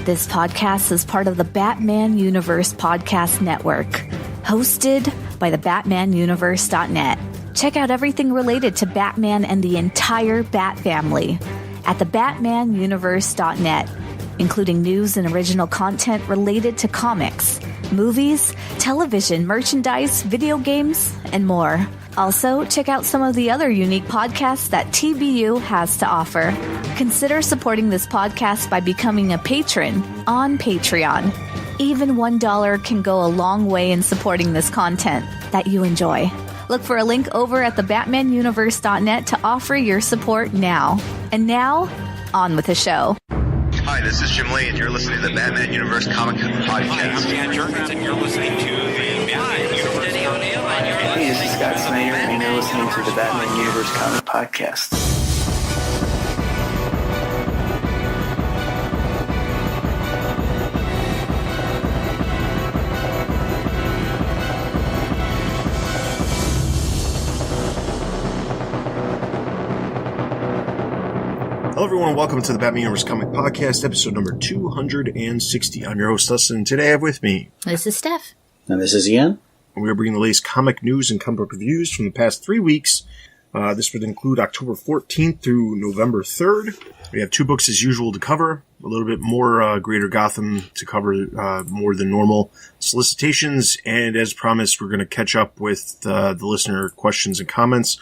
This podcast is part of the Batman Universe Podcast Network, hosted by the BatmanUniverse.net. Check out everything related to Batman and the entire Bat family at the BatmanUniverse.net, including news and original content related to comics, movies, television, merchandise, video games, and more. Also, check out some of the other unique podcasts that TBU has to offer. Consider supporting this podcast by becoming a patron on Patreon. Even $1 can go a long way in supporting this content that you enjoy. Look for a link over at the BatmanUniverse.net to offer your support now. And now, on with the show. Hi, this is Jim Lee, and you're listening to the Batman Universe Comic Podcast. Hi, I'm Dan Jurgens, and you're listening to the Batman Universe. Hey, this is Scott Snyder, and you're listening to the Batman Universe Comic Podcast. Hello everyone, welcome to the Batman Universe Comic Podcast, episode number 260. I'm your host, Dustin, and today I have with me... This is Steph. And this is Ian. And we are bringing the latest comic news and comic book reviews from the past 3 weeks. This would include October 14th through November 3rd. We have 2 books as usual to cover, a little bit more Greater Gotham to cover more than normal solicitations, and as promised, we're going to catch up with the listener questions and comments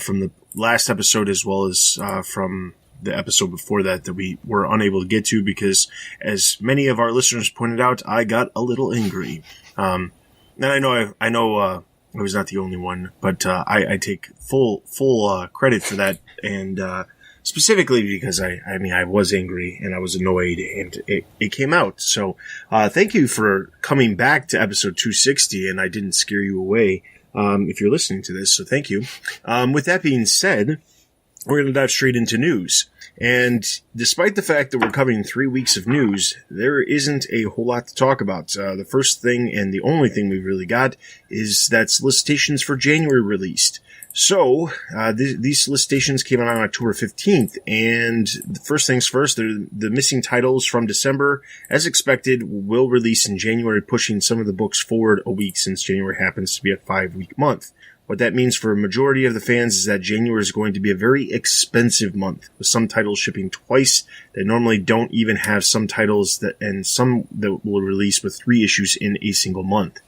from the last episode as well as from the episode before that we were unable to get to because, as many of our listeners pointed out, I got a little angry. And I know I was not the only one, but I take full credit for that, and specifically because I was angry and I was annoyed, and it came out. So thank you for coming back to episode 260, and I didn't scare you away if you're listening to this. So thank you. With that being said, we're going to dive straight into news. And despite the fact that we're covering 3 weeks of news, there isn't a whole lot to talk about. The first thing and the only thing we've really got is that solicitations for January released. So, these solicitations came out on October 15th, and the first things first, the missing titles from December, as expected, will release in January, pushing some of the books forward a week since January happens to be a 5-week month. What that means for a majority of the fans is that January is going to be a very expensive month, with some titles shipping twice that normally don't even have some titles and some that will release with 3 issues in a single month.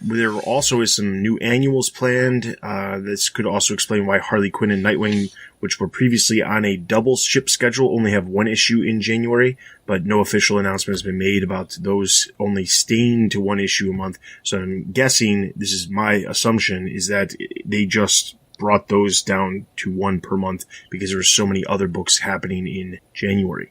There also is some new annuals planned. This could also explain why Harley Quinn and Nightwing, which were previously on a double ship schedule, only have 1 issue in January, but no official announcement has been made about those only staying to 1 issue a month. So I'm guessing, this is my assumption, is that they just brought those down to 1 per month because there are so many other books happening in January.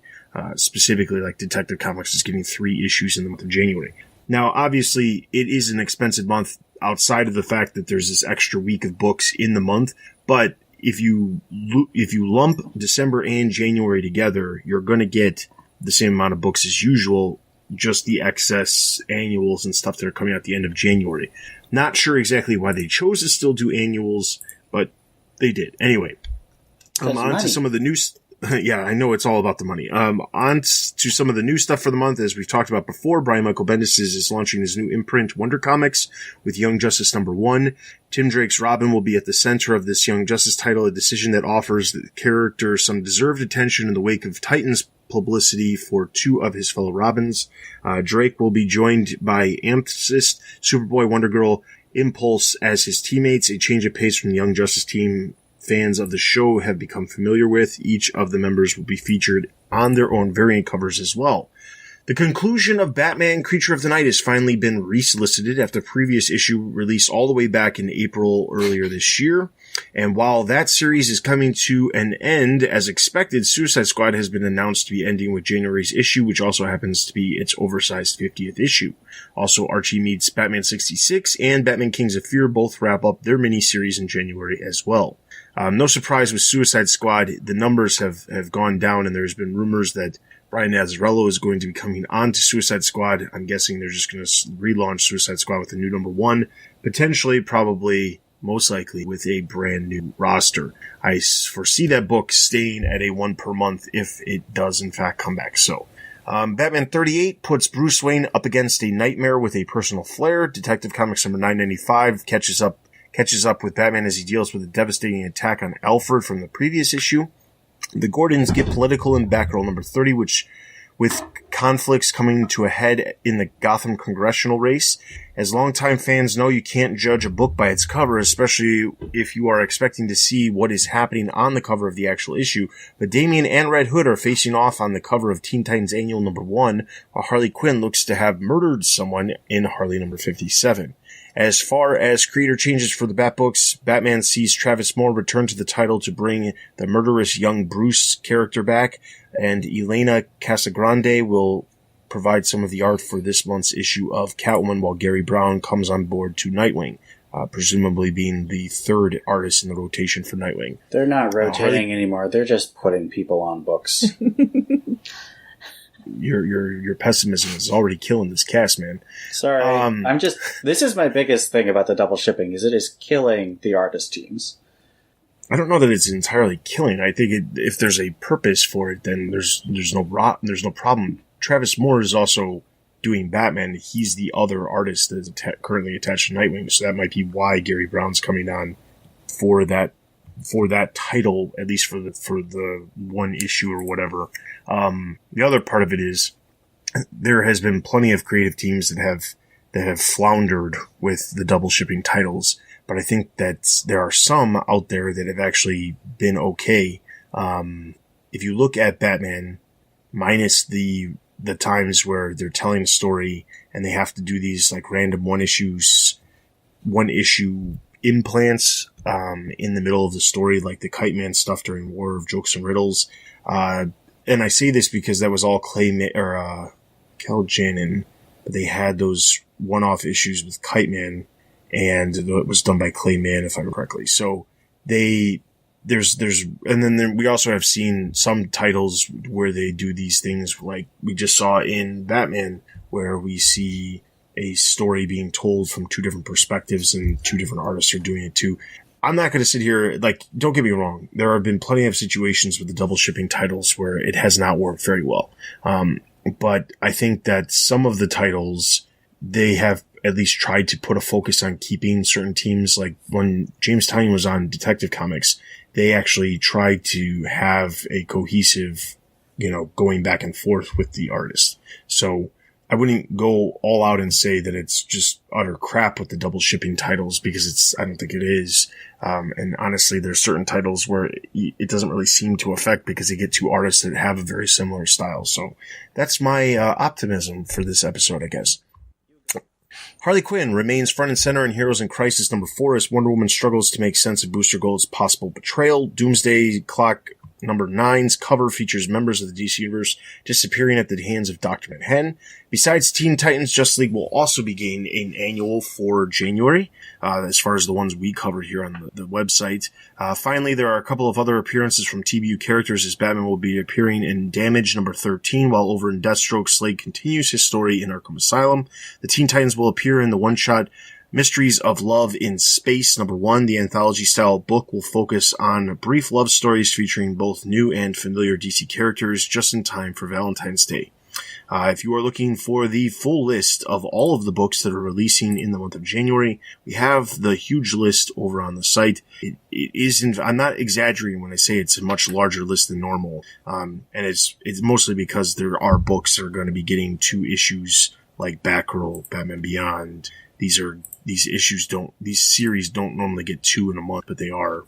Specifically, like Detective Comics is getting 3 issues in the month of January. Now, obviously, it is an expensive month outside of the fact that there's this extra week of books in the month, but if you lump December and January together, you're going to get the same amount of books as usual, just the excess annuals and stuff that are coming out at the end of January. Not sure exactly why they chose to still do annuals, but they did. Anyway, on to some of the new yeah, I know it's all about the money. On to some of the new stuff for the month. As we've talked about before, Brian Michael Bendis is launching his new imprint, Wonder Comics, with Young Justice #1. Tim Drake's Robin will be at the center of this Young Justice title, a decision that offers the character some deserved attention in the wake of Titans publicity for 2 of his fellow Robins. Drake will be joined by Amethyst, Superboy, Wonder Girl, Impulse as his teammates, a change of pace from the Young Justice team fans of the show have become familiar with. Each of the members will be featured on their own variant covers as well. The conclusion of Batman Creature of the Night has finally been resolicited after the previous issue released all the way back in April earlier this year. And while that series is coming to an end, as expected, Suicide Squad has been announced to be ending with January's issue, which also happens to be its oversized 50th issue. Also, Archie Meets Batman 66 and Batman Kings of Fear both wrap up their miniseries in January as well. No surprise with Suicide Squad, the numbers have gone down, and there's been rumors that Brian Azzarello is going to be coming on to Suicide Squad. I'm guessing they're just going to relaunch Suicide Squad with a new #1, potentially, probably, most likely with a brand new roster. I foresee that book staying at a 1 per month if it does in fact come back so. Batman 38 puts Bruce Wayne up against a nightmare with a personal flair. Detective Comics number 995 catches up with Batman as he deals with a devastating attack on Alfred from the previous issue. The Gordons get political in Batgirl number 30, which with conflicts coming to a head in the Gotham congressional race. As longtime fans know, you can't judge a book by its cover, especially if you are expecting to see what is happening on the cover of the actual issue. But Damian and Red Hood are facing off on the cover of Teen Titans Annual number 1, while Harley Quinn looks to have murdered someone in Harley number 57. As far as creator changes for the Batbooks, Batman sees Travis Moore return to the title to bring the murderous young Bruce character back, and Elena Casagrande will provide some of the art for this month's issue of Catwoman, while Gary Brown comes on board to Nightwing, presumably being the third artist in the rotation for Nightwing. They're not rotating anymore. They're just putting people on books. Your pessimism is already killing this cast, man. Sorry. This is my biggest thing about the double shipping, is it is killing the artist teams. I don't know that it's entirely killing. I think if there's a purpose for it, then there's no problem. Travis Moore is also doing Batman. He's the other artist that is currently attached to Nightwing, so that might be why Gary Brown's coming on for that title, at least for the one issue or whatever. The other part of it is there has been plenty of creative teams that have floundered with the double shipping titles, but I think that there are some out there that have actually been okay. If you look at Batman, minus the times where they're telling a story and they have to do these like random one issue implants in the middle of the story, like the Kite Man stuff during War of Jokes and Riddles. And I say this because that was all Kel Janin, but they had those one-off issues with Kite Man, and it was done by Clay Mann, if I remember correctly. So and then we also have seen some titles where they do these things, like we just saw in Batman, where we see a story being told from two different perspectives and two different artists are doing it too. I'm not going to sit here, don't get me wrong. There have been plenty of situations with the double shipping titles where it has not worked very well. But I think that some of the titles, they have at least tried to put a focus on keeping certain teams. Like when James Tynion was on Detective Comics, they actually tried to have a cohesive, going back and forth with the artist. So I wouldn't go all out and say that it's just utter crap with the double shipping titles, because I don't think it is. And honestly, there's certain titles where it doesn't really seem to affect because they get two artists that have a very similar style. So that's my optimism for this episode, I guess. Harley Quinn remains front and center in Heroes in Crisis number 4 as Wonder Woman struggles to make sense of Booster Gold's possible betrayal. Doomsday Clock number 9's cover features members of the DC Universe disappearing at the hands of Dr. Manhattan. Besides Teen Titans, Justice League will also begin an annual for January, as far as the ones we covered here on the website. Finally, there are a couple of other appearances from TBU characters, as Batman will be appearing in Damage number 13, while over in Deathstroke, Slade continues his story in Arkham Asylum. The Teen Titans will appear in the one-shot Mysteries of Love in Space number 1. The anthology-style book will focus on brief love stories featuring both new and familiar DC characters just in time for Valentine's Day. If you are looking for the full list of all of the books that are releasing in the month of January, we have the huge list over on the site. It is, I'm not exaggerating when I say it's a much larger list than normal. And it's mostly because there are books that are going to be getting 2 issues, like Batgirl, Batman Beyond. These series don't normally get 2 in a month, but they are.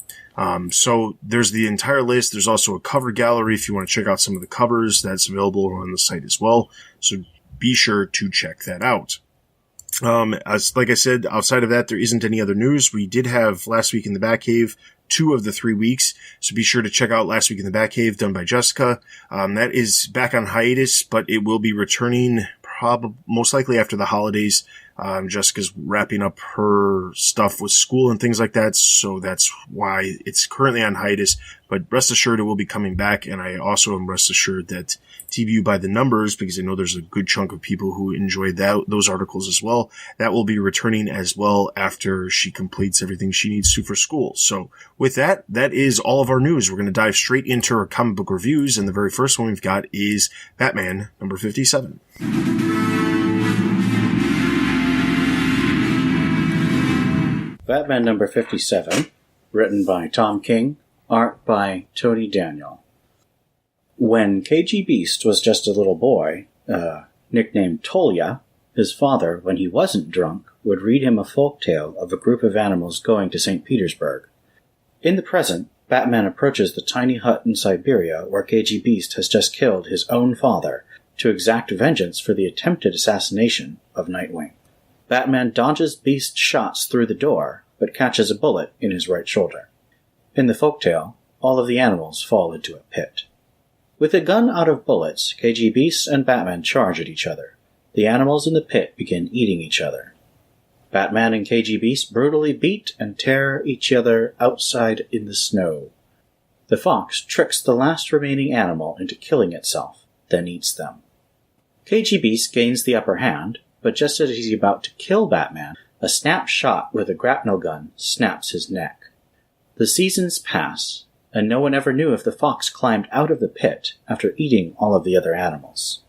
So there's the entire list. There's also a cover gallery if you want to check out some of the covers that's available on the site as well. So be sure to check that out. Like I said, outside of that, there isn't any other news. We did have Last Week in the Batcave, 2 of the 3 weeks. So be sure to check out Last Week in the Batcave, done by Jessica. That is back on hiatus, but it will be returning most likely after the holidays. Jessica's wrapping up her stuff with school and things like that, so that's why it's currently on hiatus. But rest assured it will be coming back, and I also am rest assured that TBU by the numbers, because I know there's a good chunk of people who enjoy those articles as well, that will be returning as well after she completes everything she needs to for school. So with that is all of our news. We're going to dive straight into our comic book reviews, and the very first one we've got is Batman number 57. Batman number 57, written by Tom King, art by Tony Daniel. When KG Beast was just a little boy, nicknamed Tolya, his father, when he wasn't drunk, would read him a folktale of a group of animals going to St. Petersburg. In the present, Batman approaches the tiny hut in Siberia where KG Beast has just killed his own father to exact vengeance for the attempted assassination of Nightwing. Batman dodges Beast's shots through the door, but catches a bullet in his right shoulder. In the folktale, all of the animals fall into a pit. With a gun out of bullets, KG Beast and Batman charge at each other. The animals in the pit begin eating each other. Batman and KG Beast brutally beat and tear each other outside in the snow. The fox tricks the last remaining animal into killing itself, then eats them. KG Beast gains the upper hand, but just as he's about to kill Batman, a snap shot with a grapnel gun snaps his neck. The seasons pass, and no one ever knew if the fox climbed out of the pit after eating all of the other animals.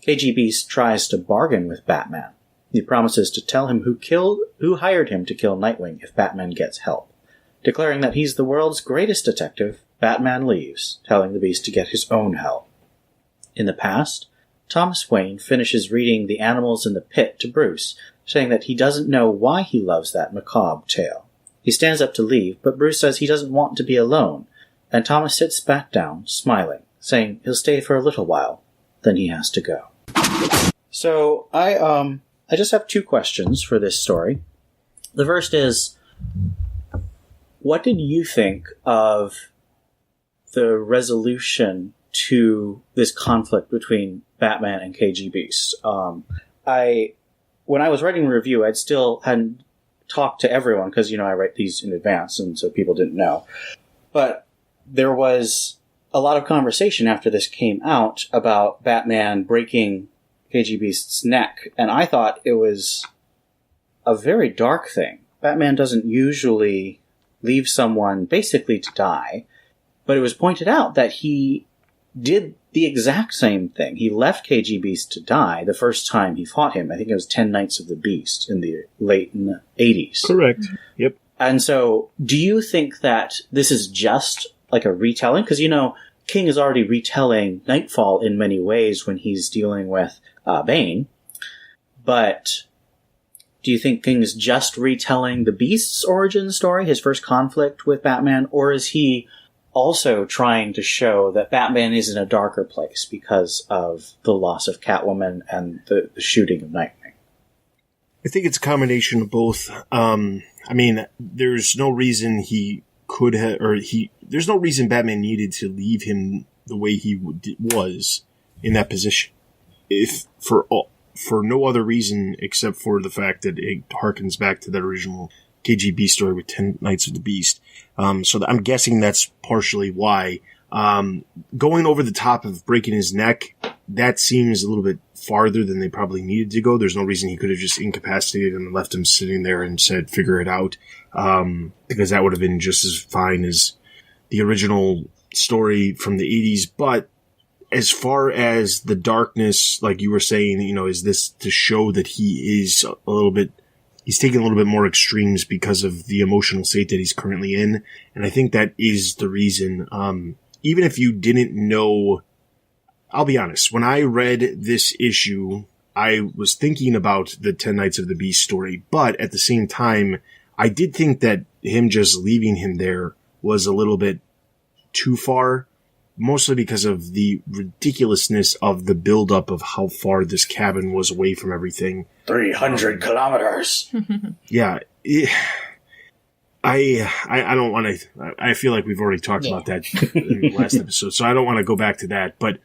KG Beast tries to bargain with Batman. He promises to tell him who hired him to kill Nightwing if Batman gets help. Declaring that he's the world's greatest detective, Batman leaves, telling the Beast to get his own help. In the past, Thomas Wayne finishes reading The Animals in the Pit to Bruce, saying that he doesn't know why he loves that macabre tale. He stands up to leave, but Bruce says he doesn't want to be alone, and Thomas sits back down, smiling, saying he'll stay for a little while, then he has to go. So, I just have two questions for this story. The first is, what did you think of the resolution to this conflict between Batman and KG Beast? When I was writing a review, I'd still hadn't talked to everyone, because, I write these in advance, and so people didn't know. But there was a lot of conversation after this came out about Batman breaking KG Beast's neck, and I thought it was a very dark thing. Batman doesn't usually leave someone basically to die, but it was pointed out that he did the exact same thing. He left KG Beast to die the first time he fought him. I think it was 10 Nights of the Beast in the late 80s. Correct. Yep. And so, do you think that this is just like a retelling? Because, King is already retelling Nightfall in many ways when he's dealing with Bane. But do you think King is just retelling the Beast's origin story, his first conflict with Batman, or is he also trying to show that Batman is in a darker place because of the loss of Catwoman and the shooting of Nightwing? I think it's a combination of both. There's no reason there's no reason Batman needed to leave him the way he was in that position, if for no other reason except for the fact that it harkens back to that original KGB story with 10 Nights of the Beast. So I'm guessing that's partially why. Going over the top of breaking his neck, that seems a little bit farther than they probably needed to go. There's no reason he could have just incapacitated him and left him sitting there and said, figure it out. Because that would have been just as fine as the original story from the 80s. But as far as the darkness, like you were saying, is this to show that he's taking a little bit more extremes because of the emotional state that he's currently in. And I think that is the reason. Even if you didn't know, I'll be honest, when I read this issue, I was thinking about the 10 Nights of the Beast story, but at the same time, I did think that him just leaving him there was a little bit too far, mostly because of the ridiculousness of the buildup of how far this cabin was away from everything. 300 kilometers. Yeah. I don't want to, I feel like we've already talked about that in the last episode, so I don't want to go back to that. But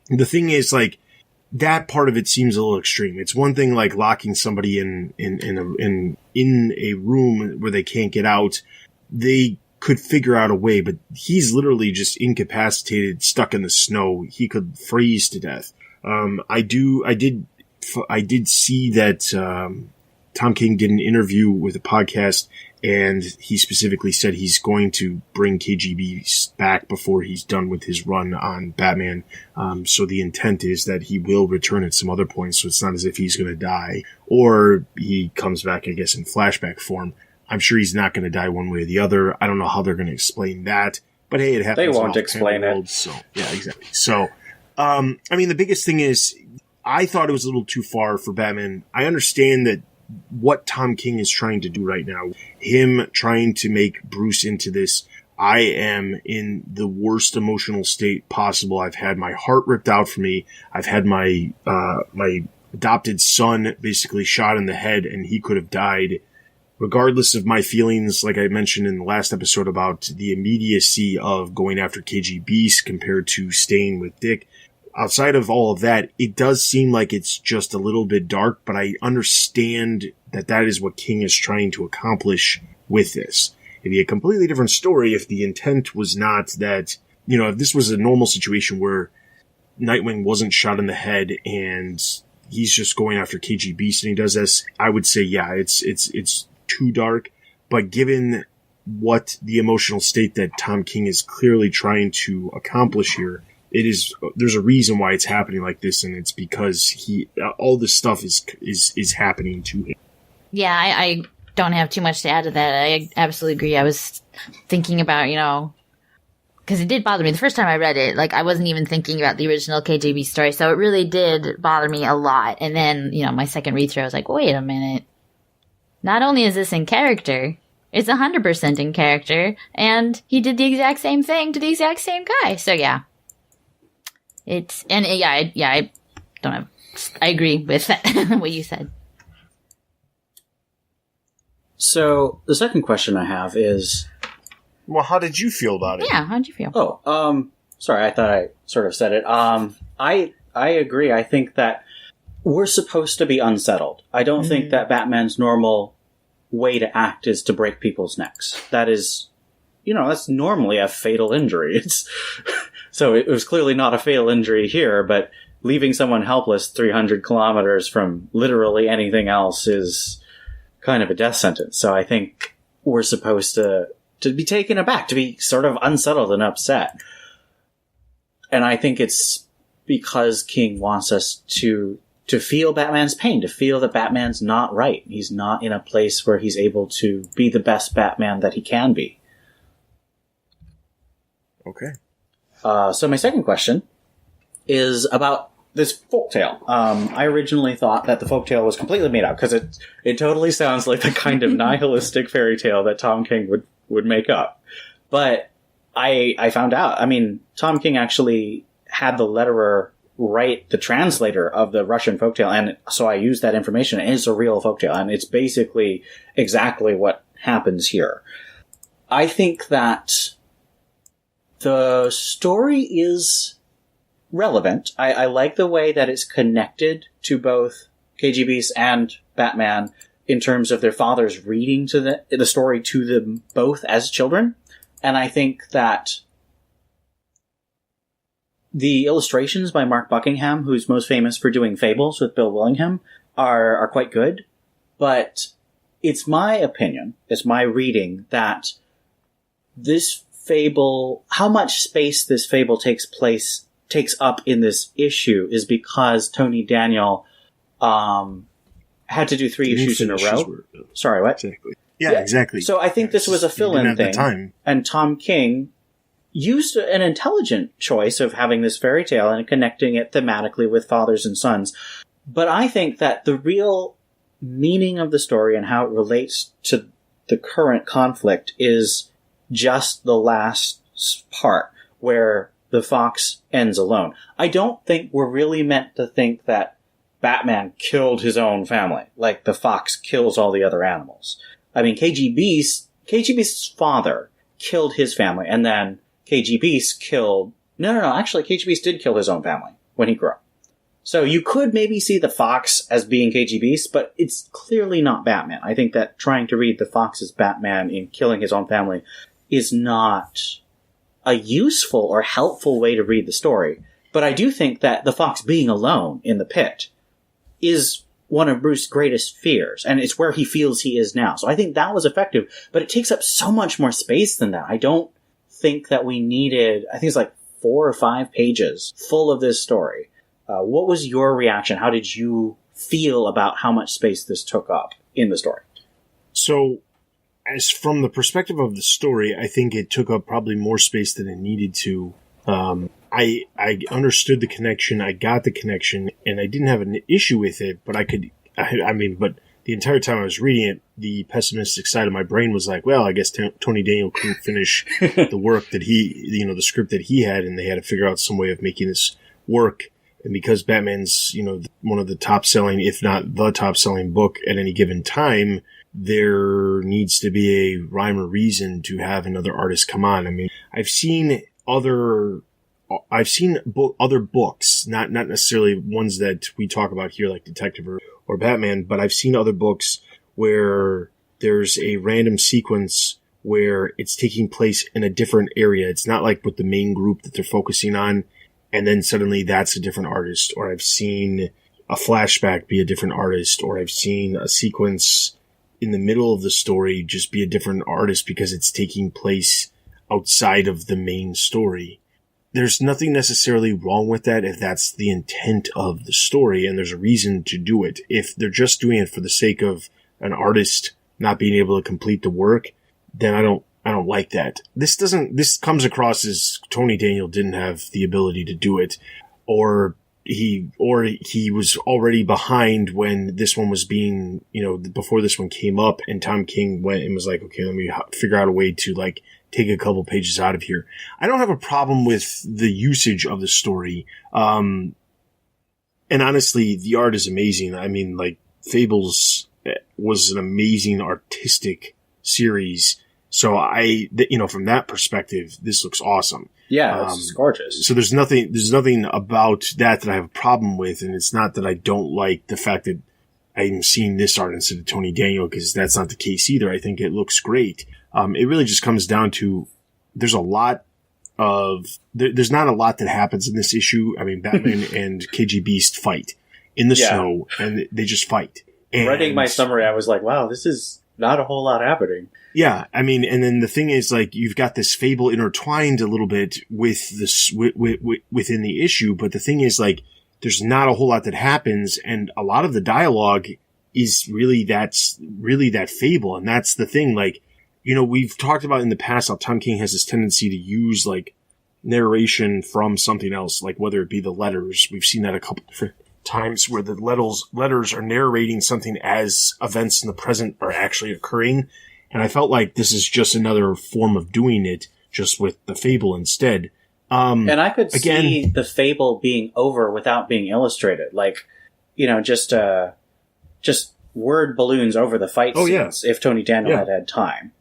the thing is, like, that part of it seems a little extreme. It's one thing like locking somebody in a room where they can't get out. They could figure out a way, but he's literally just incapacitated, stuck in the snow. He could freeze to death. I did see that Tom King did an interview with a podcast, and he specifically said he's going to bring KGB back before he's done with his run on Batman. So the intent is that he will return at some other point, so it's not as if he's going to die. Or he comes back, I guess, in flashback form. I'm sure he's not going to die one way or the other. I don't know how they're going to explain that. But hey, it happens. They won't explain it. So, yeah, exactly. So, I mean, the biggest thing is, I thought it was a little too far for Batman. I understand that what Tom King is trying to do right now, him trying to make Bruce into this, I am in the worst emotional state possible. I've had my heart ripped out from me. I've had my adopted son basically shot in the head, and he could have died. Regardless of my feelings, like I mentioned in the last episode about the immediacy of going after KG Beast compared to staying with Dick, outside of all of that, it does seem like it's just a little bit dark, but I understand that that is what King is trying to accomplish with this. It'd be a completely different story if the intent was not that, you know, if this was a normal situation where Nightwing wasn't shot in the head and he's just going after KG Beast and he does this, I would say, yeah, it's too dark. But given what the emotional state that Tom King is clearly trying to accomplish here, there's a reason why it's happening like this, and it's because all this stuff is happening to him. Yeah, I don't have too much to add to that. I absolutely agree. I was thinking about, you know, because it did bother me the first time I read it. Like, I wasn't even thinking about the original KJB story, so it really did bother me a lot. And then, you know, my second read through, I was like, wait a minute. Not only is this in character, it's 100% in character, and he did the exact same thing to the exact same guy. So yeah, I agree with that, what you said. So the second question I have is, well, how did you feel about it? Yeah, how did you feel? Oh, sorry, I thought I sort of said it. I agree. I think that we're supposed to be unsettled. I don't think that Batman's normal way to act is to break people's necks. That is, you know, that's normally a fatal injury. So it was clearly not a fatal injury here, but leaving someone helpless 300 kilometers from literally anything else is kind of a death sentence. So I think we're supposed to be taken aback, to be sort of unsettled and upset. And I think it's because King wants us to feel Batman's pain, to feel that Batman's not right. He's not in a place where he's able to be the best Batman that he can be. Okay. So my second question is about this folktale. I originally thought that the folktale was completely made up, because it totally sounds like the kind of nihilistic fairy tale that Tom King would make up. But I found out, I mean, Tom King actually had the letterer write the translator of the Russian folktale, and so I used that information. It's a real folktale, and it's basically exactly what happens here. I think that the story is relevant. I like the way that it's connected to both KGBs and Batman in terms of their fathers reading to the story to them both as children. And I think that the illustrations by Mark Buckingham, who's most famous for doing Fables with Bill Willingham, are quite good. But it's my opinion, it's my reading, that this fable, how much space this fable takes up in this issue is because Tony Daniel had to do 3 issues in a row. Sorry, what? Exactly. Yeah, exactly. So I think this was a fill-in thing. And Tom King used an intelligent choice of having this fairy tale and connecting it thematically with fathers and sons. But I think that the real meaning of the story and how it relates to the current conflict is just the last part where the fox ends alone. I don't think we're really meant to think that Batman killed his own family, like the fox kills all the other animals. I mean, KG Beast's father killed his family, and then KG Beast killed... No, actually, KG Beast did kill his own family when he grew up. So you could maybe see the Fox as being KG Beast, but it's clearly not Batman. I think that trying to read the Fox as Batman in killing his own family is not a useful or helpful way to read the story. But I do think that the Fox being alone in the pit is one of Bruce's greatest fears, and it's where he feels he is now. So I think that was effective, but it takes up so much more space than that. I don't think that we needed, I think it's like 4 or 5 pages full of this story. What was your reaction? How did you feel about how much space this took up in the story? So, as from the perspective of the story, I think it took up probably more space than it needed to. I understood the connection, I got the connection, and I didn't have an issue with it, but but the entire time I was reading it, the pessimistic side of my brain was like, well, I guess Tony Daniel couldn't finish the work that the script that he had, and they had to figure out some way of making this work. And because Batman's, one of the top selling, if not the top selling book at any given time, there needs to be a rhyme or reason to have another artist come on. I mean, I've seen other books, not necessarily ones that we talk about here, like Detective or Batman, but I've seen other books where there's a random sequence where it's taking place in a different area. It's not like with the main group that they're focusing on, and then suddenly that's a different artist. Or I've seen a flashback be a different artist, or I've seen a sequence in the middle of the story just be a different artist because it's taking place outside of the main story. There's nothing necessarily wrong with that if that's the intent of the story and there's a reason to do it. If they're just doing it for the sake of an artist not being able to complete the work, then I don't like that. This comes across as Tony Daniel didn't have the ability to do it, or he was already behind when this one was being, before this one came up, and Tom King went and was like, okay, let me figure out a way to take a couple pages out of here. I don't have a problem with the usage of the story. And honestly, the art is amazing. I mean, Fables was an amazing artistic series. So from that perspective, this looks awesome. Yeah, it's gorgeous. So there's nothing about that I have a problem with. And it's not that I don't like the fact that I'm seeing this art instead of Tony Daniel, because that's not the case either. I think it looks great. It really just comes down to there's not a lot that happens in this issue. I mean, Batman and KG Beast fight in the snow, and they just fight. And writing my summary, I was like, wow, this is not a whole lot happening. Yeah, I mean, and then the thing is, you've got this fable intertwined a little bit with this within the issue, but the thing is, there's not a whole lot that happens, and a lot of the dialogue is really that fable, and that's the thing. We've talked about in the past how Tom King has this tendency to use narration from something else, whether it be the letters. We've seen that a couple different times where the letters are narrating something as events in the present are actually occurring. And I felt like this is just another form of doing it, just with the fable instead. And I could see the fable being over without being illustrated. Just word balloons over the fight scenes if Tony Daniel had time.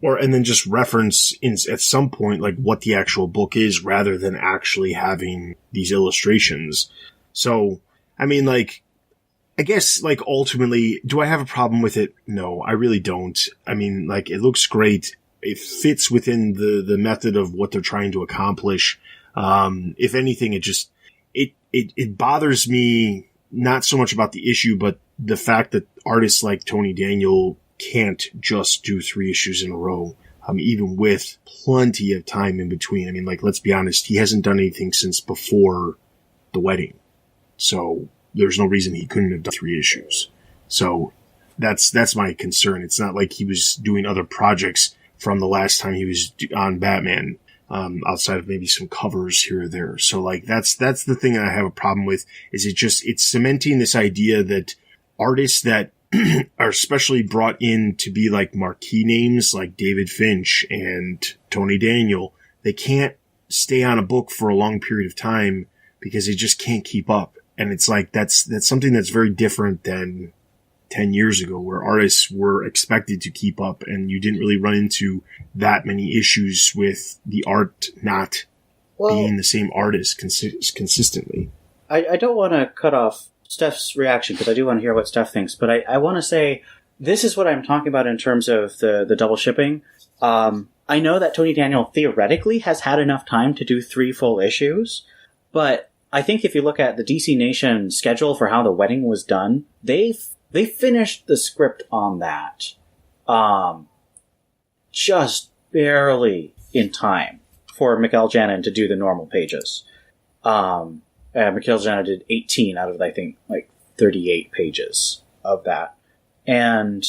And then just reference at some point, what the actual book is rather than actually having these illustrations. So, I mean, I guess, ultimately, do I have a problem with it? No, I really don't. I mean, it looks great. It fits within the method of what they're trying to accomplish. If anything, it bothers me not so much about the issue, but the fact that artists like Tony Daniel can't just do 3 issues in a row, even with plenty of time in between. I mean, let's be honest, he hasn't done anything since before the wedding. So there's no reason he couldn't have done 3 issues. So that's my concern. It's not like he was doing other projects from the last time he was on Batman, outside of maybe some covers here or there. So that's the thing that I have a problem with, is it's cementing this idea that artists that are especially brought in to be marquee names like David Finch and Tony Daniel, they can't stay on a book for a long period of time because they just can't keep up. And it's that's something that's very different than 10 years ago, where artists were expected to keep up and you didn't really run into that many issues with the art not being the same artist consistently. I don't want to cut off Steph's reaction because I do want to hear what Steph thinks, but I want to say this is what I'm talking about in terms of the double shipping. I know that Tony Daniel theoretically has had enough time to do 3 full issues, but I think if you look at the DC Nation schedule for how the wedding was done, they finished the script on that just barely in time for Mikhail Janin to do the normal pages. Mikhail Janin did 18 out of, I think, like 38 pages of that. And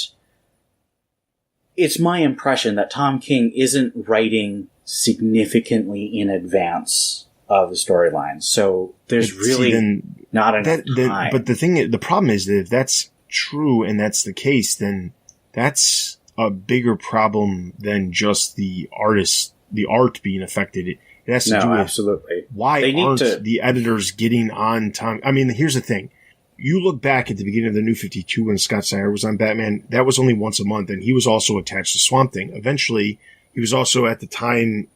it's my impression that Tom King isn't writing significantly in advance of the storyline. So there's really not enough time. But the problem is that if that's true and that's the case, then that's a bigger problem than just the art being affected. It has to do with absolutely. Why aren't the editors getting on time? I mean, here's the thing. You look back at the beginning of the New 52 when Scott Snyder was on Batman, that was only once a month, and he was also attached to Swamp Thing. Eventually, he was also at the time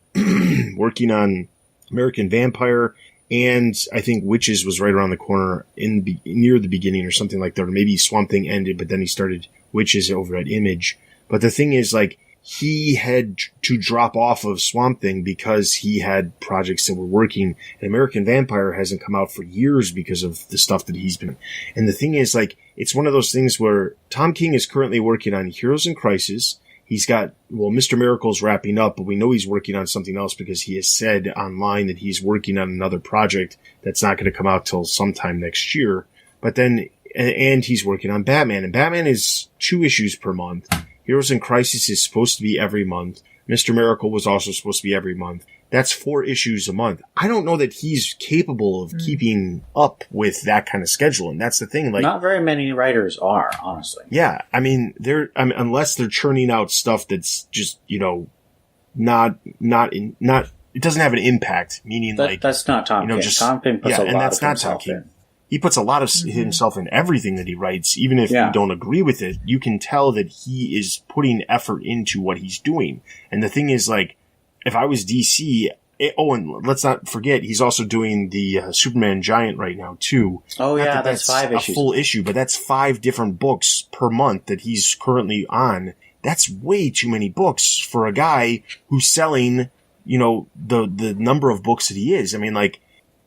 working on American Vampire, and I think Witches was right around the corner near the beginning or something like that. Or maybe Swamp Thing ended, but then he started Witches over at Image. But the thing is, like, he had to drop off of Swamp Thing because he had projects that were working, and American Vampire hasn't come out for years because of the stuff that he's been. And the thing is, like, it's one of those things where Tom King is currently working on Heroes in Crisis. He's got, Mr. Miracle's wrapping up, but we know he's working on something else because he has said online that he's working on another project that's not going to come out till sometime next year. But then, and he's working on Batman, and Batman is 2 issues per month. Heroes in Crisis is supposed to be every month. Mr. Miracle was also supposed to be every month. That's 4 issues a month. I don't know that he's capable of keeping up with that kind of schedule. And that's the thing. Like, not very many writers are, honestly. Yeah. I mean, unless they're churning out stuff that's just, it doesn't have an impact, meaning that's not Tom King. Tom King puts a lot of himself in. He puts a lot of himself in everything that he wriits. Even if you don't agree with it, you can tell that he is putting effort into what he's doing. And the thing is, like, if I was DC, and let's not forget, he's also doing the Superman Giant right now, too. Oh, yeah, that's 5 issues. A full issue, but that's 5 different books per month that he's currently on. That's way too many books for a guy who's selling, the number of books that he is. I mean, like,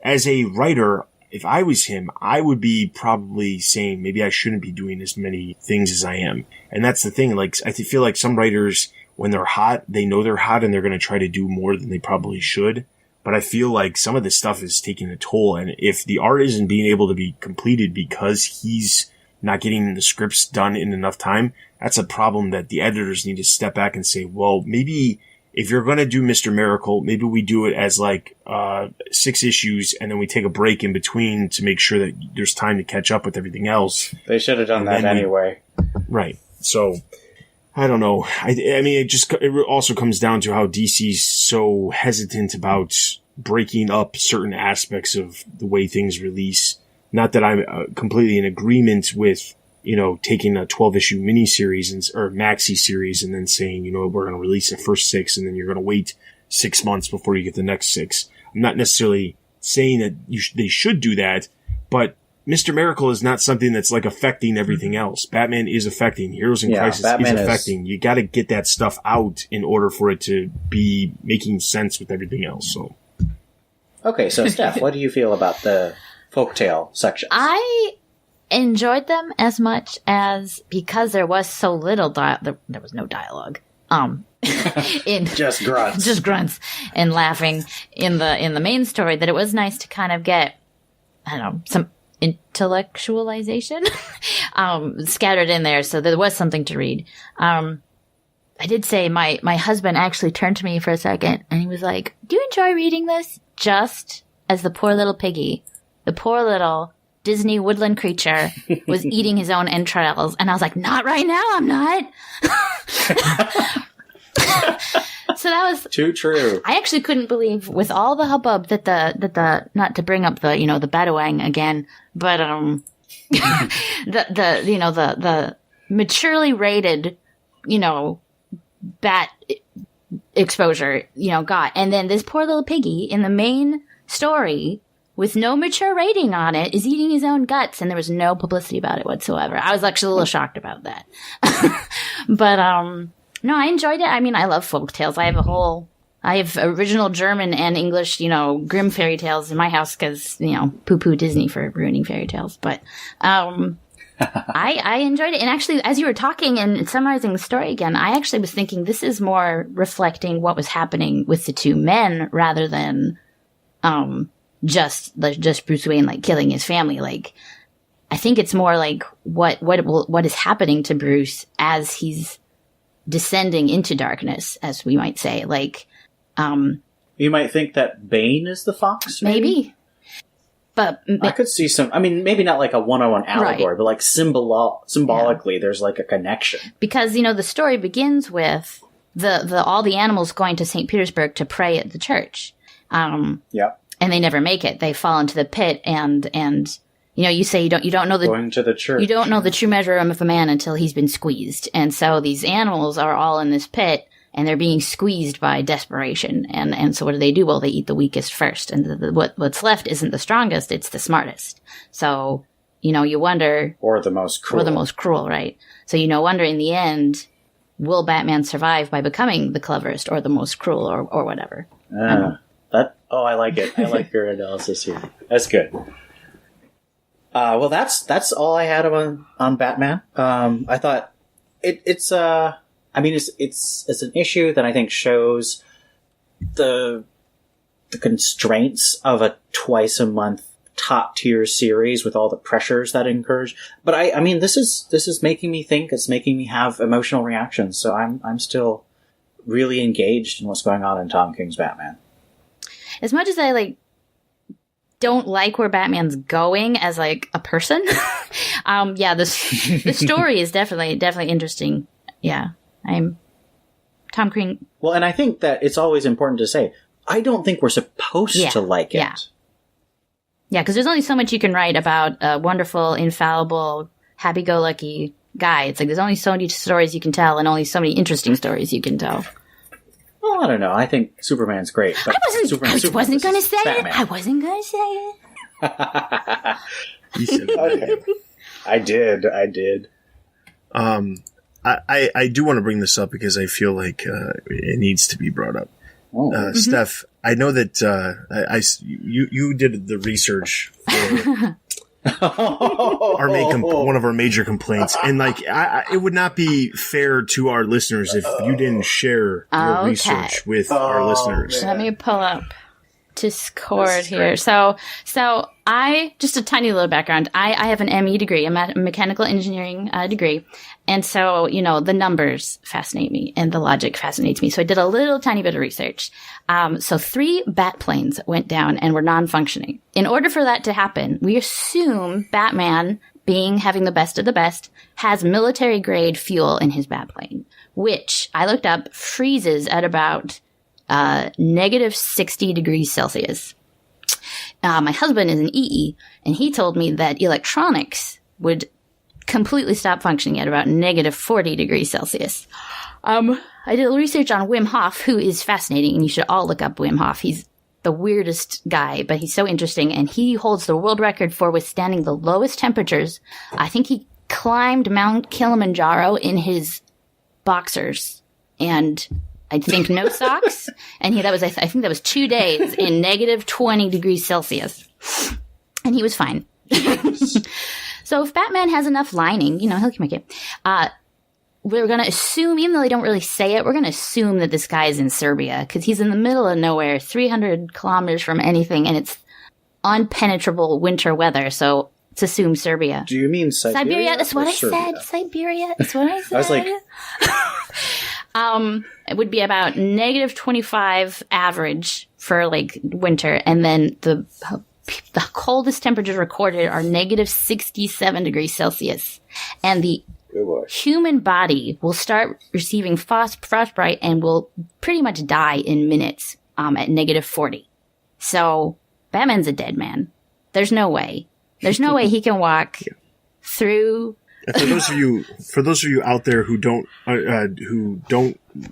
as a writer, if I was him, I would be probably saying maybe I shouldn't be doing as many things as I am. And that's the thing. Like, I feel like some writers, when they're hot, they know they're hot and they're going to try to do more than they probably should. But I feel like some of this stuff is taking a toll. And if the art isn't being able to be completed because he's not getting the scripts done in enough time, that's a problem that the editors need to step back and say, well, maybe if you're going to do Mr. Miracle, maybe we do it as 6 issues and then we take a break in between to make sure that there's time to catch up with everything else. They should have done that anyway. Right. So, I don't know. I mean, it also comes down to how DC's so hesitant about breaking up certain aspects of the way things release. Not that I'm completely in agreement with, taking a 12-issue miniseries or maxi series and then saying, we're going to release the first 6 and then you're going to wait 6 months before you get the next 6. I'm not necessarily saying that they should do that, but Mr. Miracle is not something that's like affecting everything else. Batman is affecting. Heroes in Crisis is affecting. You got to get that stuff out in order for it to be making sense with everything else. So, okay, so Steph, what do you feel about the folktale section? I enjoyed them as much as, because there was so little there was no dialogue. In just grunts and laughing in the main story, that it was nice to kind of get, I don't know, some intellectualization scattered in there, so there was something to read. I did say my husband actually turned to me for a second and he was like, do you enjoy reading this? Just as the poor little piggy, the poor little Disney woodland creature, was eating his own entrails. And I was like, not right now, I'm not. So that was too true. I actually couldn't believe, with all the hubbub that the not to bring up the the Batawang again, but the maturely rated bat exposure got, and then this poor little piggy in the main story with no mature rating on it, is eating his own guts, and there was no publicity about it whatsoever. I was actually a little shocked about that. But, no, I enjoyed it. I mean, I love folk tales. I have original German and English, Grimm fairy tales in my house because, poo-poo Disney for ruining fairy tales. But, I enjoyed it. And actually, as you were talking and summarizing the story again, I actually was thinking this is more reflecting what was happening with the two men rather than, just Bruce Wayne, like, killing his family. Like, I think it's more like what is happening to Bruce as he's descending into darkness, as we might say. Like, you might think that Bane is the fox? Maybe. But I could see some, maybe not like a one-on-one allegory, but like symbolically, there's like a connection. Because, the story begins with all the animals going to St. Petersburg to pray at the church. Yeah. And they never make it. They fall into the pit and you say you don't know going to the church. You don't know the true measure of a man until he's been squeezed. And so these animals are all in this pit and they're being squeezed by desperation. And so what do? Well, they eat the weakest first. And what's left isn't the strongest, it's the smartest. So, you wonder. Or the most cruel. Right? So, wonder in the end, will Batman survive by becoming the cleverest or the most cruel or whatever? I like it. I like your analysis here. That's good. Well, that's all I had on Batman. I thought it's an issue that I think shows the constraints of a twice a month top tier series with all the pressures that encourage. But this is making me think. It's making me have emotional reactions. So I'm still really engaged in what's going on in Tom King's Batman. As much as I don't like where Batman's going as a person, the story is definitely interesting. Yeah, I'm Tom King. Well, and I think that it's always important to say, I don't think we're supposed to like it. Yeah, because there's only so much you can write about a wonderful, infallible, happy-go-lucky guy. It's there's only so many stories you can tell and only so many interesting stories you can tell. Well, I don't know. I think Superman's great. But I wasn't going to say Batman. it. I wasn't going to say it. You said it. Okay. I did. I do want to bring this up because I feel like it needs to be brought up. Steph, I know that you did the research for one of our major complaints, and it would not be fair to our listeners if you didn't share your research with our listeners. Let me pull up Discord here. So I, just a tiny little background. I have an ME degree, a mechanical engineering degree. And so, the numbers fascinate me and the logic fascinates me. So I did a little tiny bit of research. So 3 bat planes went down and were non-functioning. In order for that to happen, we assume Batman, having the best of the best, has military grade fuel in his bat plane, which I looked up freezes at about negative 60 degrees Celsius. My husband is an EE, and he told me that electronics would completely stop functioning at about negative 40 degrees Celsius. I did a little research on Wim Hof, who is fascinating, and you should all look up Wim Hof. He's the weirdest guy, but he's so interesting, and he holds the world record for withstanding the lowest temperatures. I think he climbed Mount Kilimanjaro in his boxers, and I think no socks, and I think that was 2 days in negative 20 degrees Celsius, and he was fine. So if Batman has enough lining, he'll make it. We're going to assume, even though they don't really say it, we're going to assume that this guy is in Serbia, because he's in the middle of nowhere, 300 kilometers from anything, and it's unpenetrable winter weather, so let's assume Serbia. Do you mean Siberia? That's what I said. Siberia, that's what I said. I was like... it would be about negative 25 average for winter, and then the coldest temperatures recorded are negative 67 degrees Celsius, and the human body will start receiving frostbite and will pretty much die in minutes at negative 40. So Batman's a dead man. There's no way he can walk through. For those of you out there who don't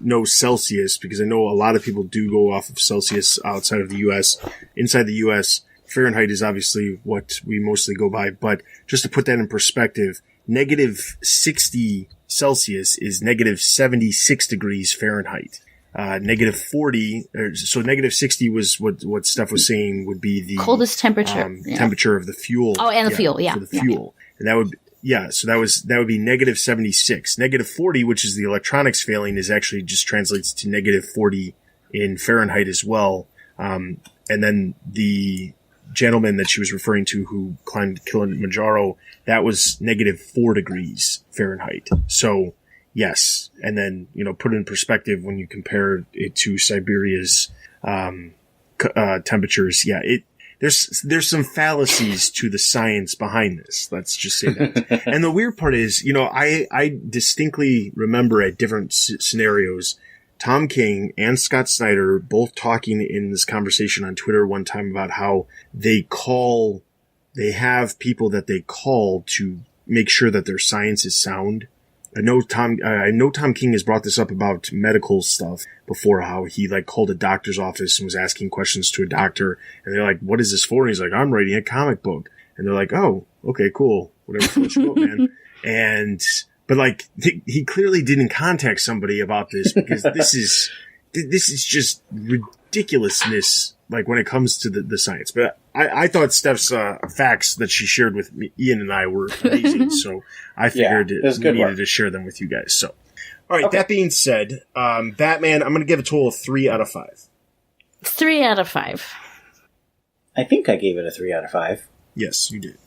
know Celsius, because I know a lot of people do go off of Celsius outside of the U.S. Inside the U.S., Fahrenheit is obviously what we mostly go by, but just to put that in perspective, negative 60 Celsius is negative 76 degrees Fahrenheit. Negative 40, so negative 60 was what Steph was saying would be the coldest temperature temperature of the fuel. Oh, and the fuel, for the fuel. And that would, so that would be negative 76. Negative 40, which is the electronics failing, is actually just translates to negative 40 in Fahrenheit as well. And then the gentleman that she was referring to who climbed Kilimanjaro, that was negative 4 degrees Fahrenheit. So, yes. And then, put it in perspective when you compare it to Siberia's temperatures. Yeah, there's some fallacies to the science behind this. Let's just say that. And the weird part is, I distinctly remember at different scenarios, Tom King and Scott Snyder both talking in this conversation on Twitter one time about how they have people that they call to make sure that their science is sound. I know Tom King has brought this up about medical stuff before, how he called a doctor's office and was asking questions to a doctor, and they're like, "What is this for?" And he's like, "I'm writing a comic book." And they're like, "Oh, okay, cool. Whatever floats your boat, man." But he clearly didn't contact somebody about this, because this is just ridiculousness, when it comes to the science. But I thought Steph's facts that she shared with me, Ian and I, were amazing. So I figured we needed to share them with you guys. So, all right. Okay. That being said, Batman, I'm going to give a total of 3 out of 5. 3 out of 5. I think I gave it a 3 out of 5. Yes, you did.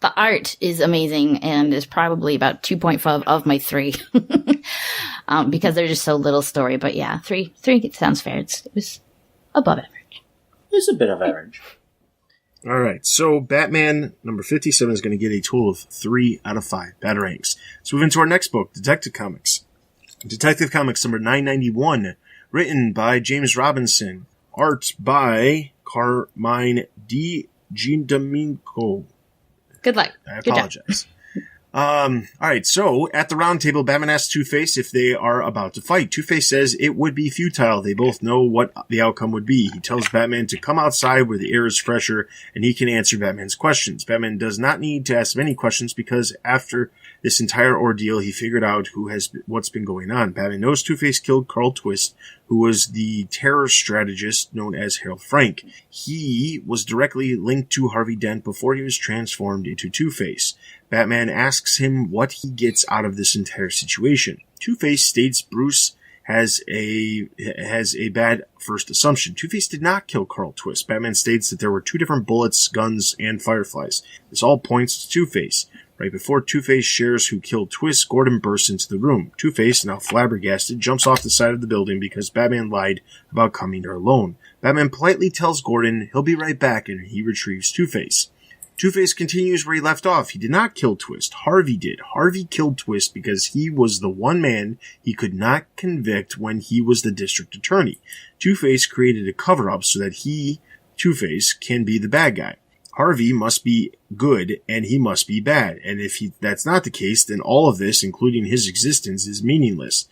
The art is amazing and is probably about 2.5 of my 3. Because there's just so little story. But yeah, 3 sounds fair. It was above average. It's a bit of average. All right. So Batman number 57 is going to get a total of 3 out of 5 Batarangs. Let's move into our next book, Detective Comics. Detective Comics number 991, written by James Robinson, art by Carmine Di Giandomenico. Good luck. I apologize. All right. So at the round table, Batman asks Two-Face if they are about to fight. Two-Face says it would be futile. They both know what the outcome would be. He tells Batman to come outside where the air is fresher and he can answer Batman's questions. Batman does not need to ask many questions because after this entire ordeal, he figured out what's been going on. Batman knows Two-Face killed Carl Twist, who was the terror strategist known as Harold Frank. He was directly linked to Harvey Dent before he was transformed into Two-Face. Batman asks him what he gets out of this entire situation. Two-Face states Bruce has a bad first assumption. Two-Face did not kill Carl Twist. Batman states that there were 2 different bullets, guns, and fireflies. This all points to Two-Face. Right before Two-Face shares who killed Twist, Gordon bursts into the room. Two-Face, now flabbergasted, jumps off the side of the building because Batman lied about coming there alone. Batman politely tells Gordon he'll be right back, and he retrieves Two-Face. Two-Face continues where he left off. He did not kill Twist. Harvey did. Harvey killed Twist because he was the one man he could not convict when he was the district attorney. Two-Face created a cover-up so that he, Two-Face, can be the bad guy. Harvey must be good and he must be bad. And if that's not the case, then all of this, including his existence, is meaningless.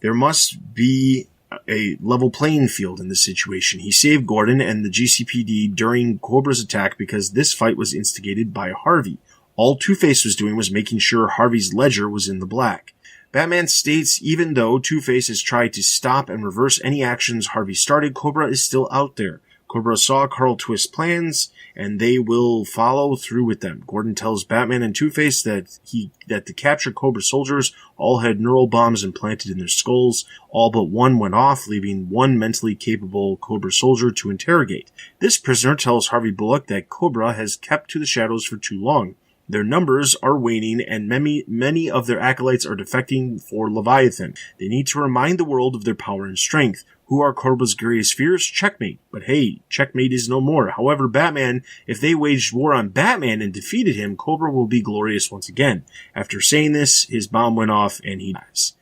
There must be a level playing field in this situation. He saved Gordon and the GCPD during Cobra's attack because this fight was instigated by Harvey. All Two-Face was doing was making sure Harvey's ledger was in the black. Batman states even though Two-Face has tried to stop and reverse any actions Harvey started, Cobra is still out there. Cobra saw Carl Twist's plans, and they will follow through with them. Gordon tells Batman and Two-Face that the captured Cobra soldiers all had neural bombs implanted in their skulls. All but one went off, leaving one mentally capable Cobra soldier to interrogate. This prisoner tells Harvey Bullock that Cobra has kept to the shadows for too long. Their numbers are waning, and many of their acolytes are defecting for Leviathan. They need to remind the world of their power and strength. Who are Cobra's greatest fears? Checkmate. But hey, checkmate is no more. However, Batman, if they waged war on Batman and defeated him, Cobra will be glorious once again. After saying this, his bomb went off and he dies.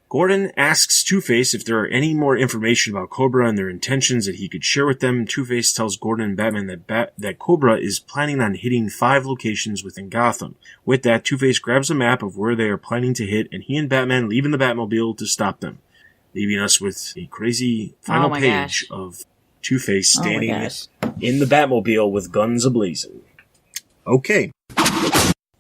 Gordon asks Two-Face if there are any more information about Cobra and their intentions that he could share with them. Two-Face tells Gordon and Batman that Cobra is planning on hitting 5 locations within Gotham. With that, Two-Face grabs a map of where they are planning to hit, and he and Batman leave in the Batmobile to stop them, leaving us with a crazy final page of Two-Face Oh my standing gosh. in the Batmobile with guns a-blazing. Okay.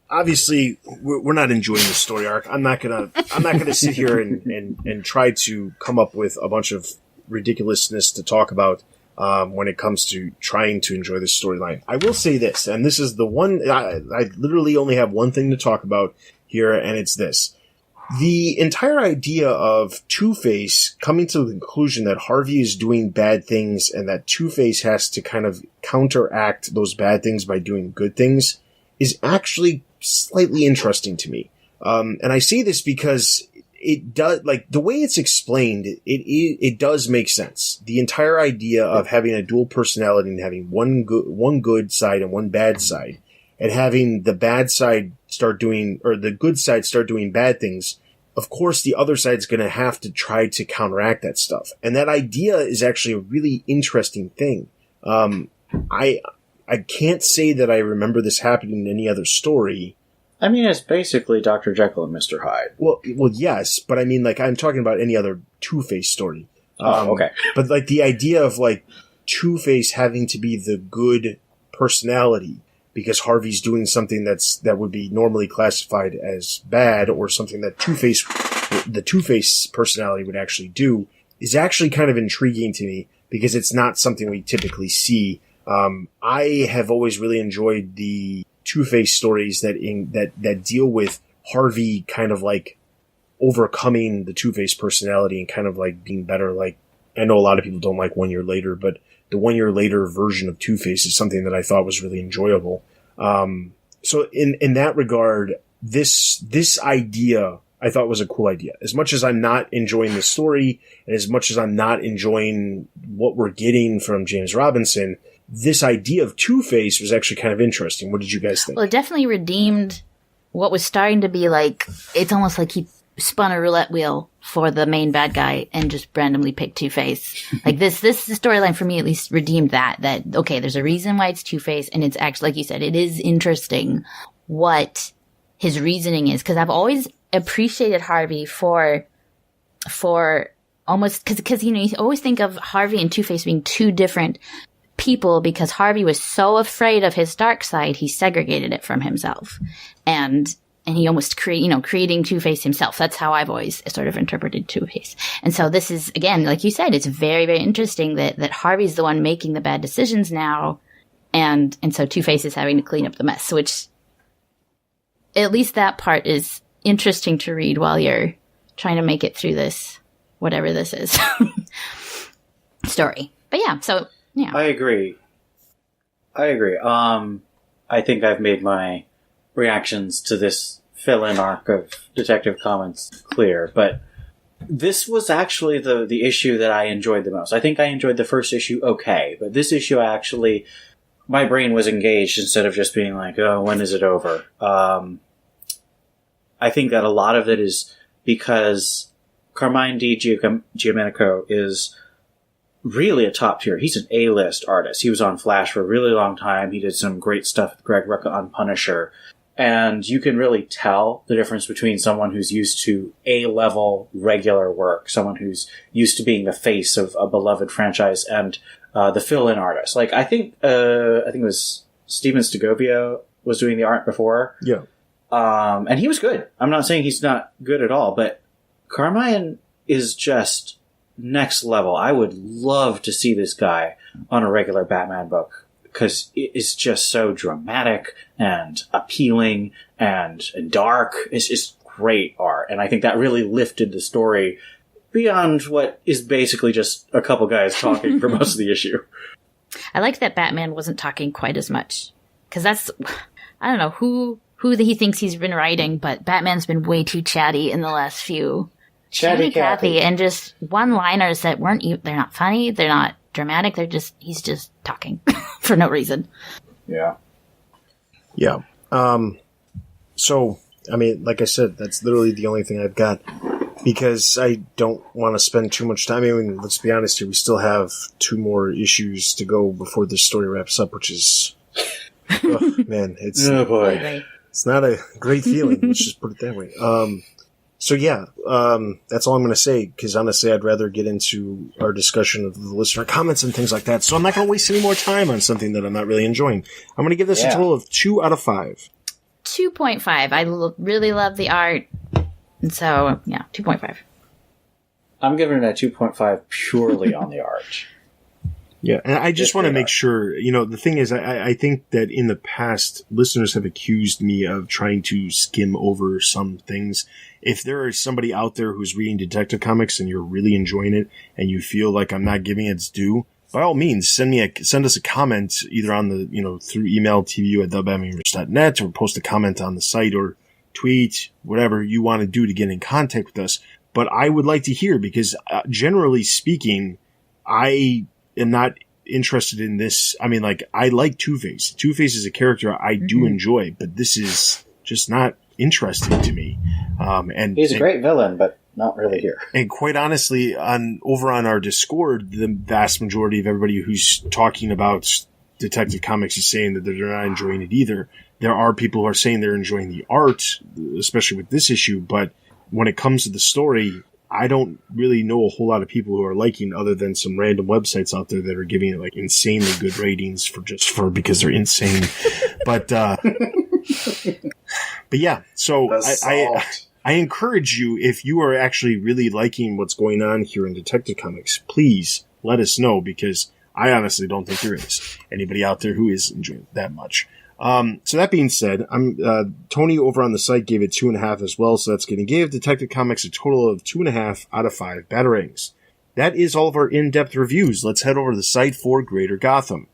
Obviously, we're not enjoying the story arc. I'm not gonna sit here and try to come up with a bunch of ridiculousness to talk about when it comes to trying to enjoy this storyline. I will say this, and this is the one I literally only have one thing to talk about here, and it's this. The entire idea of Two-Face coming to the conclusion that Harvey is doing bad things and that Two-Face has to kind of counteract those bad things by doing good things is actually slightly interesting to me. And I say this because it does, like, the way it's explained, it does make sense. The entire idea of having a dual personality and having one good side and one bad side, and having the bad side start doing, or the good side start doing bad things, of course the other side's gonna have to try to counteract that stuff. And that idea is actually a really interesting thing. I can't say that I remember this happening in any other story. I mean, it's basically Dr. Jekyll and Mr. Hyde. Well, yes, but I mean, like, I'm talking about any other Two-Face story. Okay. But, like, the idea of, like, Two-Face having to be the good personality because Harvey's doing something that would be normally classified as bad, or something that the Two-Face personality would actually do, is actually kind of intriguing to me, because it's not something we typically see. I have always really enjoyed the Two-Face stories that deal with Harvey kind of like overcoming the Two-Face personality and kind of like being better. Like, I know a lot of people don't like 1 year later, but the 1 year later version of Two-Face is something that I thought was really enjoyable. So in that regard, this idea I thought was a cool idea. As much as I'm not enjoying the story, and as much as I'm not enjoying what we're getting from James Robinson, this idea of Two-Face was actually kind of interesting. What did you guys think? Well, it definitely redeemed what was starting to be like, it's almost like he spun a roulette wheel for the main bad guy and just randomly picked Two-Face. Like this storyline for me at least redeemed that, okay, there's a reason why it's Two-Face, and it's actually, like you said, it is interesting what his reasoning is, because I've always appreciated Harvey for almost, because you always think of Harvey and Two-Face being two different people, because Harvey was so afraid of his dark side, he segregated it from himself, and he almost creating Two-Face himself. That's how I've always sort of interpreted Two-Face. And so this is, again, like you said, it's very, very interesting that Harvey's the one making the bad decisions now, and so Two-Face is having to clean up the mess, which at least that part is interesting to read while you're trying to make it through this, whatever this is, story. But yeah, so yeah. I agree. I think I've made my reactions to this fill-in arc of Detective Comics clear, but this was actually the issue that I enjoyed the most. I think I enjoyed the first issue okay, but this issue my brain was engaged instead of just being like, oh, when is it over? I think that a lot of it is because Carmine Di Giomenico is really a top tier. He's an A-list artist. He was on Flash for a really long time. He did some great stuff with Greg Rucka on Punisher. And you can really tell the difference between someone who's used to A-level regular work, someone who's used to being the face of a beloved franchise, and the fill-in artist. Like, I think it was Steven Segovia was doing the art before. Yeah. And he was good. I'm not saying he's not good at all, but Carmine is just next level. I would love to see this guy on a regular Batman book, because it is just so dramatic and appealing and dark. It's just great art. And I think that really lifted the story beyond what is basically just a couple guys talking for most of the issue. I like that Batman wasn't talking quite as much, because that's, I don't know who he thinks he's been writing, but Batman's been way too chatty in the last few. Chatty Cathy, and just one-liners that they're not funny, they're not dramatic, he's just talking for no reason. Yeah. Yeah. So, I mean, like I said, that's literally the only thing I've got, because I don't want to spend too much time. I mean, let's be honest here, we still have 2 more issues to go before this story wraps up, which is, oh, man, it's, oh boy. It's not a great feeling, let's just put it that way. So yeah, that's all I'm going to say, because honestly, I'd rather get into our discussion of the listener comments and things like that. So I'm not going to waste any more time on something that I'm not really enjoying. I'm going to give this a total of 2 out of 5. 2.5. I really love the art. And so, yeah, 2.5. I'm giving it a 2.5 purely on the art. Yeah, and I just want to make sure, the thing is, I think that in the past, listeners have accused me of trying to skim over some things. If there is somebody out there who's reading Detective Comics and you're really enjoying it and you feel like I'm not giving it its due, by all means, send us a comment either on the, through email, tbu@thebatmanuniverse.net, or post a comment on the site, or tweet, whatever you want to do to get in contact with us. But I would like to hear, because generally speaking, I am not interested in this. I mean, like, I like Two-Face. Two-Face is a character I do enjoy, but this is just not interesting to me. And he's a great villain, but not really here. And quite honestly, over on our Discord, the vast majority of everybody who's talking about Detective Comics is saying that they're not enjoying it either. There are people who are saying they're enjoying the art, especially with this issue, but when it comes to the story, I don't really know a whole lot of people who are liking, other than some random websites out there that are giving it like insanely good ratings because they're insane. But yeah, so I encourage you, if you are actually really liking what's going on here in Detective Comics, please let us know, because I honestly don't think there is anybody out there who is enjoying it that much. So that being said, Tony over on the site gave it 2.5 as well, so that's going to give Detective Comics a total of 2.5 out of 5 batarangs. That is all of our in-depth reviews. Let's head over to the site for Greater Gotham.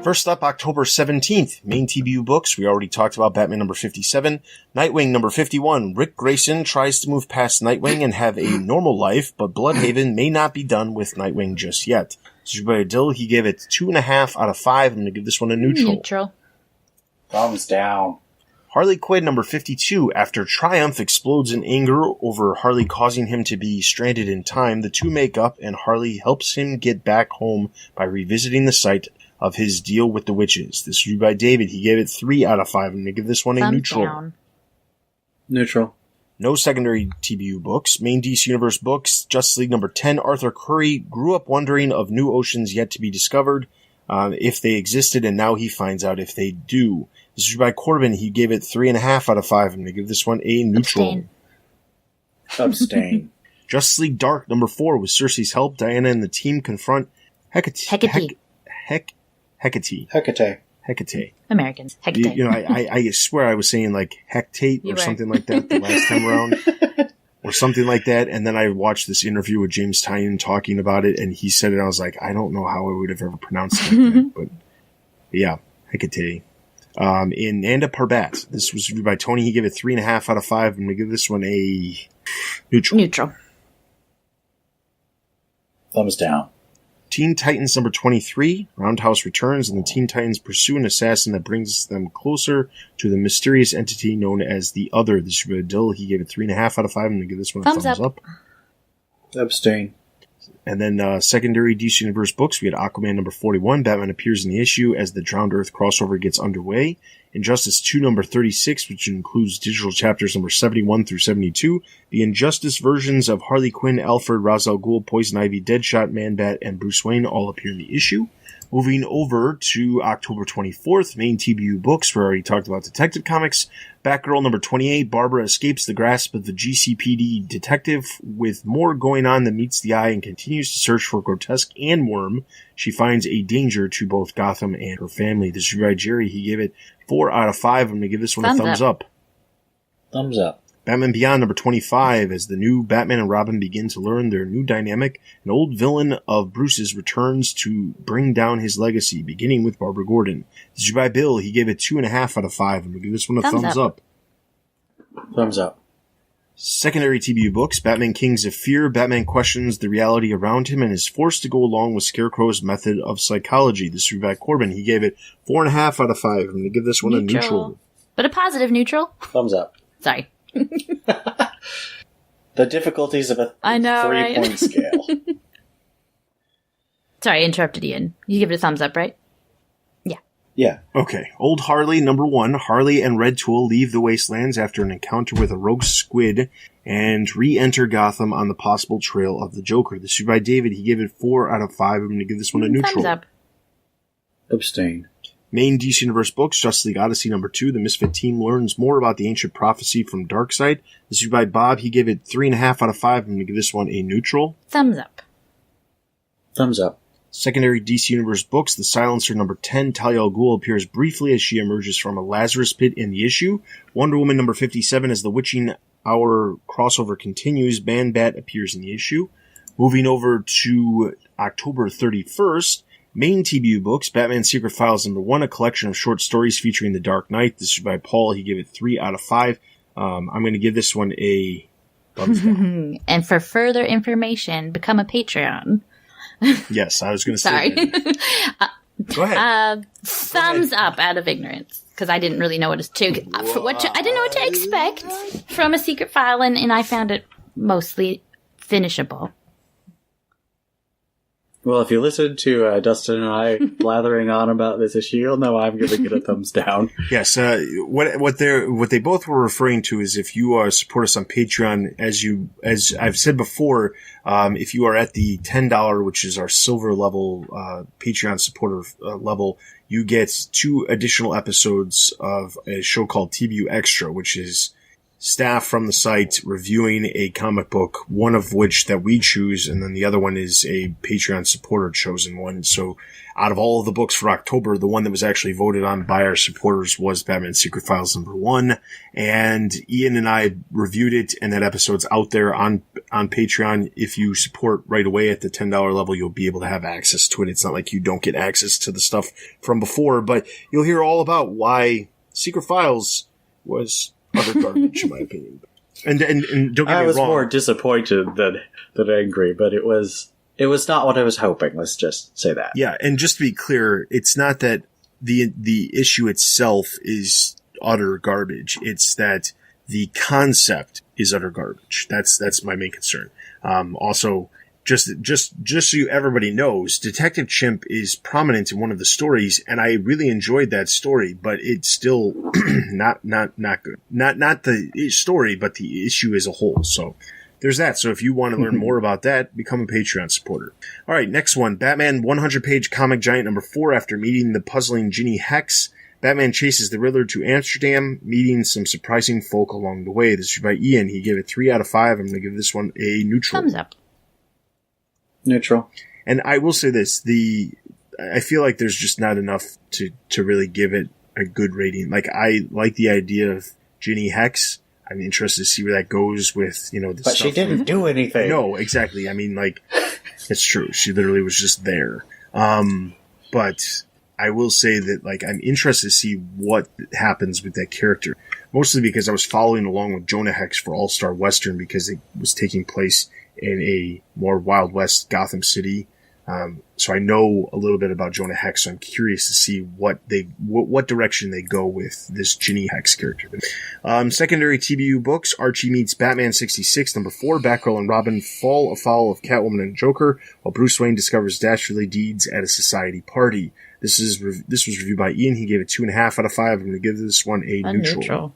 First up, October 17th, main TBU books. We already talked about Batman number 57. Nightwing number 51. Rick Grayson tries to move past Nightwing and have a normal life, but Bloodhaven may not be done with Nightwing just yet. Zubair Dill, he gave it 2.5 out of 5. I'm going to give this one a neutral. Neutral. Thumbs down. Harley Quinn number 52. After Triumph explodes in anger over Harley causing him to be stranded in time, the two make up and Harley helps him get back home by revisiting the site of his deal with the witches. This is reviewed by David. He gave it 3 out of 5. I'm going to give this one a neutral. Down. Neutral. No secondary TBU books. Main DC Universe books. Justice League number 10. Arthur Curry grew up wondering of new oceans yet to be discovered, if they existed, and now he finds out if they do. This is by Corbin. He gave it 3.5 out of 5. I'm going to give this one a neutral. Abstain. Justice League Dark number 4. With Cersei's help, Diana and the team confront Hecate. Americans. Hecate. I swear I was saying like hectate or something like that the last time around. Or something like that. And then I watched this interview with James Tynion talking about it, and he said it. I was like, I don't know how I would have ever pronounced it like that. But yeah, Hecate. In Nanda Parbat. This was reviewed by Tony. He gave it 3.5 out of 5. I'm going to give this one a neutral. Neutral. Thumbs down. Teen Titans number 23. Roundhouse returns, and the Teen Titans pursue an assassin that brings them closer to the mysterious entity known as the Other. This is Dill. He gave it 3.5 out of 5. I'm going to give this one a thumbs up. Abstain. And then secondary DC Universe books, we had Aquaman number 41. Batman appears in the issue as the Drowned Earth crossover gets underway. Injustice 2 number 36, which includes digital chapters number 71 through 72. The Injustice versions of Harley Quinn, Alfred, Ra's al Ghul, Poison Ivy, Deadshot, Man-Bat, and Bruce Wayne all appear in the issue. Moving over to October 24th, main TBU books. We already talked about Detective Comics. Batgirl number 28. Barbara escapes the grasp of the GCPD detective with more going on than meets the eye and continues to search for Grotesque and Worm. She finds a danger to both Gotham and her family. This is by Jerry. He gave it 4 out of 5. I'm going to give this one a thumbs up. Thumbs up. Batman Beyond number 25, as the new Batman and Robin begin to learn their new dynamic, an old villain of Bruce's returns to bring down his legacy, beginning with Barbara Gordon. This is by Bill. He gave it 2.5 out of 5. I'm going to give this one a thumbs up. Thumbs up. Secondary TBU books, Batman Kings of Fear. Batman questions the reality around him and is forced to go along with Scarecrow's method of psychology. This is by Corbin. He gave it 4.5 out of 5. I'm going to give this one a neutral. But a positive neutral. Thumbs up. Sorry. The difficulties of a I know, 3-point right? scale. Sorry, I interrupted Ian. You give it a thumbs up, right? Yeah. Yeah. Okay. Old Harley, number 1. Harley and Red Tool leave the Wastelands after an encounter with a rogue squid and re-enter Gotham on the possible trail of the Joker. This is by David. He gave it 4 out of 5. I'm going to give this one a neutral. Thumbs up. Abstain. Main DC Universe books, Justice League Odyssey number 2. The Misfit team learns more about the ancient prophecy from Darkseid. This is by Bob. He gave it 3.5 out of 5. I'm going to give this one a neutral. Thumbs up. Thumbs up. Secondary DC Universe books, The Silencer number 10. Talia al Ghul appears briefly as she emerges from a Lazarus pit in the issue. Wonder Woman number 57 as the Witching Hour crossover continues. Man-Bat appears in the issue. Moving over to October 31st, main TBU books, Batman Secret Files number 1, a collection of short stories featuring the Dark Knight. This is by Paul. He gave it 3 out of 5. I'm going to give this one a thumbs down. And for further information, become a Patreon. Yes, I was going to say Sorry. that. Go ahead. Thumbs up out of ignorance. Because I didn't really know what to, I didn't know what to expect from a secret file, and I found it mostly finishable. Well, if you listen to Dustin and I blathering on about this issue, you'll know I'm giving it a thumbs down. Yes, what they both were referring to is if you support us on Patreon, as I've said before, if you are at the $10, which is our silver level Patreon supporter level, you get 2 additional episodes of a show called TBU Extra, which is staff from the site reviewing a comic book, one of which that we choose, and then the other one is a Patreon supporter chosen one. So out of all of the books for October, the one that was actually voted on by our supporters was Batman Secret Files number 1. And Ian and I reviewed it, and that episode's out there on Patreon. If you support right away at the $10 level, you'll be able to have access to it. It's not like you don't get access to the stuff from before, but you'll hear all about why Secret Files was utter garbage, in my opinion. And don't get me wrong. I was more disappointed than angry, but it was not what I was hoping. Let's just say that. Yeah, and just to be clear, it's not that the issue itself is utter garbage. It's that the concept is utter garbage. That's my main concern. Also, just so everybody knows, Detective Chimp is prominent in one of the stories, and I really enjoyed that story, but it's still not good. Not the story, but the issue as a whole. So there's that. So if you want to learn more about that, become a Patreon supporter. All right, next one. Batman 100-page comic giant number 4. After meeting the puzzling Ginny Hex, Batman chases the Riddler to Amsterdam, meeting some surprising folk along the way. This is by Ian. He gave it 3 out of 5. I'm going to give this one a neutral. Thumbs up. Neutral. And I will say this, I feel like there's just not enough to really give it a good rating. Like, I like the idea of Ginny Hex. I'm interested to see where that goes with, the But stuff. she didn't do anything. No, exactly. I mean, like, it's true. She literally was just there. But I will say that, like, I'm interested to see what happens with that character. Mostly because I was following along with Jonah Hex for All-Star Western because it was taking place in a more Wild West Gotham City. So I know a little bit about Jonah Hex, so I'm curious to see what direction they go with this Ginny Hex character. Secondary TBU books, Archie meets Batman 66, number 4. Batgirl and Robin fall afoul of Catwoman and Joker, while Bruce Wayne discovers dastardly deeds at a society party. This was reviewed by Ian. He gave it 2.5 out of 5. I'm going to give this one a neutral.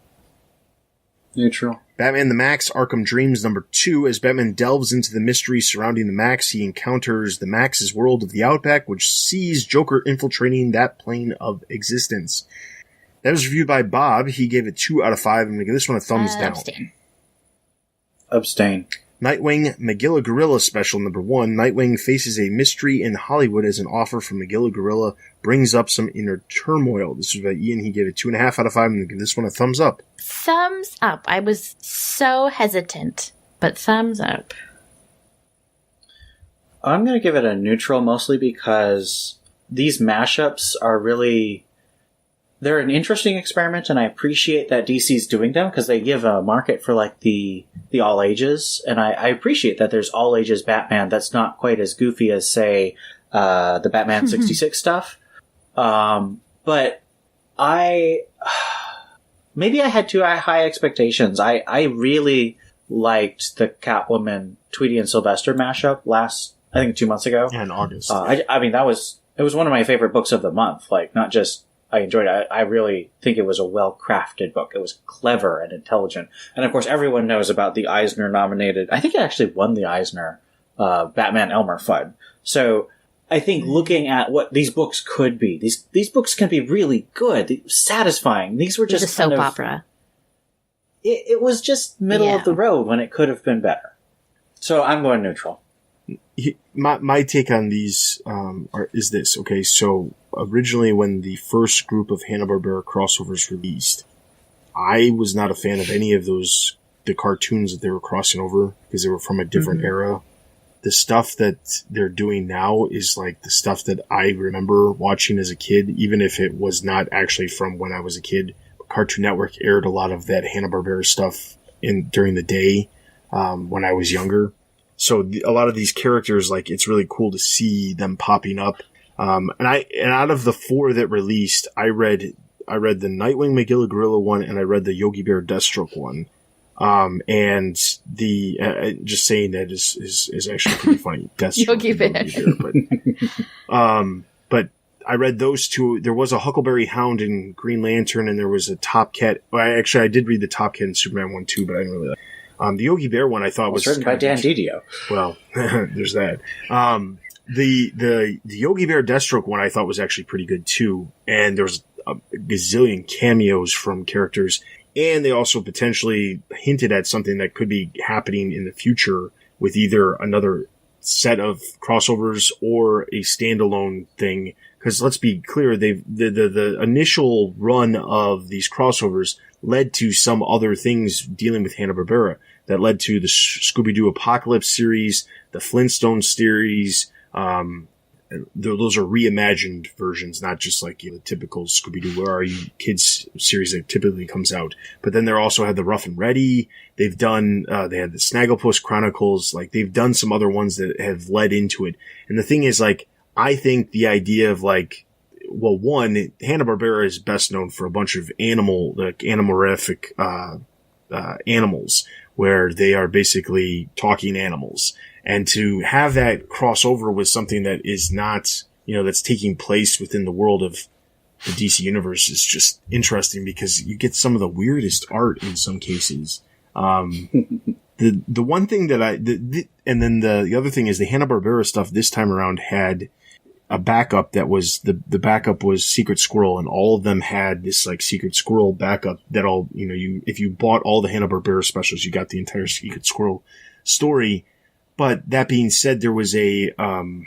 Neutral. Batman the Max, Arkham Dreams number 2. As Batman delves into the mystery surrounding the Max, he encounters the Max's world of the Outback, which sees Joker infiltrating that plane of existence. That was reviewed by Bob. He gave it 2 out of 5. I'm going to give this one a thumbs down. Abstain. Nightwing Megilla Gorilla Special number 1. Nightwing faces a mystery in Hollywood as an offer from Megilla Gorilla brings up some inner turmoil. This was by Ian. He gave it 2.5 out of 5. I'm going to give this one a thumbs up. Thumbs up. I was so hesitant, but thumbs up. I'm going to give it a neutral, mostly because these mashups are really... They're an interesting experiment, and I appreciate that DC's doing them, because they give a market for, like, the all ages, and I appreciate that there's all ages Batman that's not quite as goofy as, say, the Batman 66 stuff. But I maybe I had too high expectations. I really liked the Catwoman Tweety and Sylvester mashup I think 2 months ago. Yeah, in August. I mean, it was one of my favorite books of the month. Like, not just I enjoyed it. I really think it was a well-crafted book. It was clever and intelligent. And of course, everyone knows about the Eisner-nominated, I think it actually won the Eisner, Batman Elmer Fudd. So I think looking at what these books could be, these books can be really good, satisfying. These were just a soap opera. It was just middle of the road when it could have been better. So I'm going neutral. My take on these is this. Okay, so originally when the first group of Hanna-Barbera crossovers released, I was not a fan of any of the cartoons that they were crossing over because they were from a different era. The stuff that they're doing now is like the stuff that I remember watching as a kid, even if it was not actually from when I was a kid. Cartoon Network aired a lot of that Hanna-Barbera stuff during the day when I was younger. So a lot of these characters, like, it's really cool to see them popping up. And out of the 4 that released, I read the Nightwing McGilla Gorilla one, and I read the Yogi Bear Deathstroke one. And just saying that is actually pretty funny. Deathstroke Yogi Bear. But I read those 2. There was a Huckleberry Hound in Green Lantern, and there was a Top Cat. Well, I did read the Top Cat and Superman one too, but I didn't really like. The Yogi Bear one I thought was written by Dan Didio. Well, there's that. The Yogi Bear Deathstroke one I thought was actually pretty good too, and there was a gazillion cameos from characters, and they also potentially hinted at something that could be happening in the future with either another set of crossovers or a standalone thing. Because let's be clear, the initial run of these crossovers led to some other things dealing with Hanna-Barbera that led to the Scooby-Doo Apocalypse series, the Flintstones series. Those are reimagined versions, not just like the typical Scooby-Doo Where Are You Kids series that typically comes out. But then they also had the Rough and Ready. They've done, they had the Snagglepuss Chronicles. Like, they've done some other ones that have led into it. And the thing is, like, I think the idea of, like, well, one, Hanna-Barbera is best known for a bunch of animorific animals, where they are basically talking animals. And to have that crossover with something that is not, that's taking place within the world of the DC Universe is just interesting because you get some of the weirdest art in some cases. The one thing that and then the other thing is the Hanna-Barbera stuff this time around had a backup that was, the backup was Secret Squirrel, and all of them had this like Secret Squirrel backup that all, if you bought all the Hanna-Barbera specials, you got the entire Secret Squirrel story. But that being said, there was and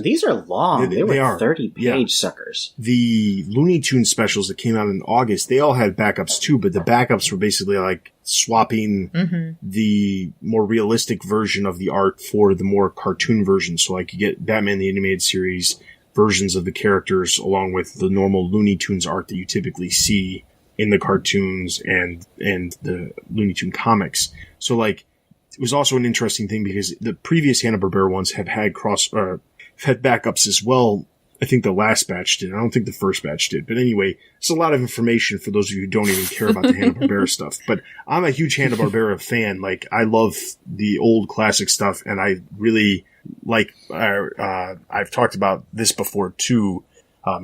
these are long. They were 30-page suckers. The Looney Tunes specials that came out in August, they all had backups too, but the backups were basically like swapping the more realistic version of the art for the more cartoon version. So like you get Batman the Animated Series versions of the characters along with the normal Looney Tunes art that you typically see in the cartoons and the Looney Tune comics. So like, it was also an interesting thing because the previous Hanna-Barbera ones have had had backups as well. I think the last batch did. I don't think the first batch did. But anyway, it's a lot of information for those of you who don't even care about the Hanna-Barbera stuff. But I'm a huge Hanna-Barbera fan. Like, I love the old classic stuff, and I really like, I've talked about this before too,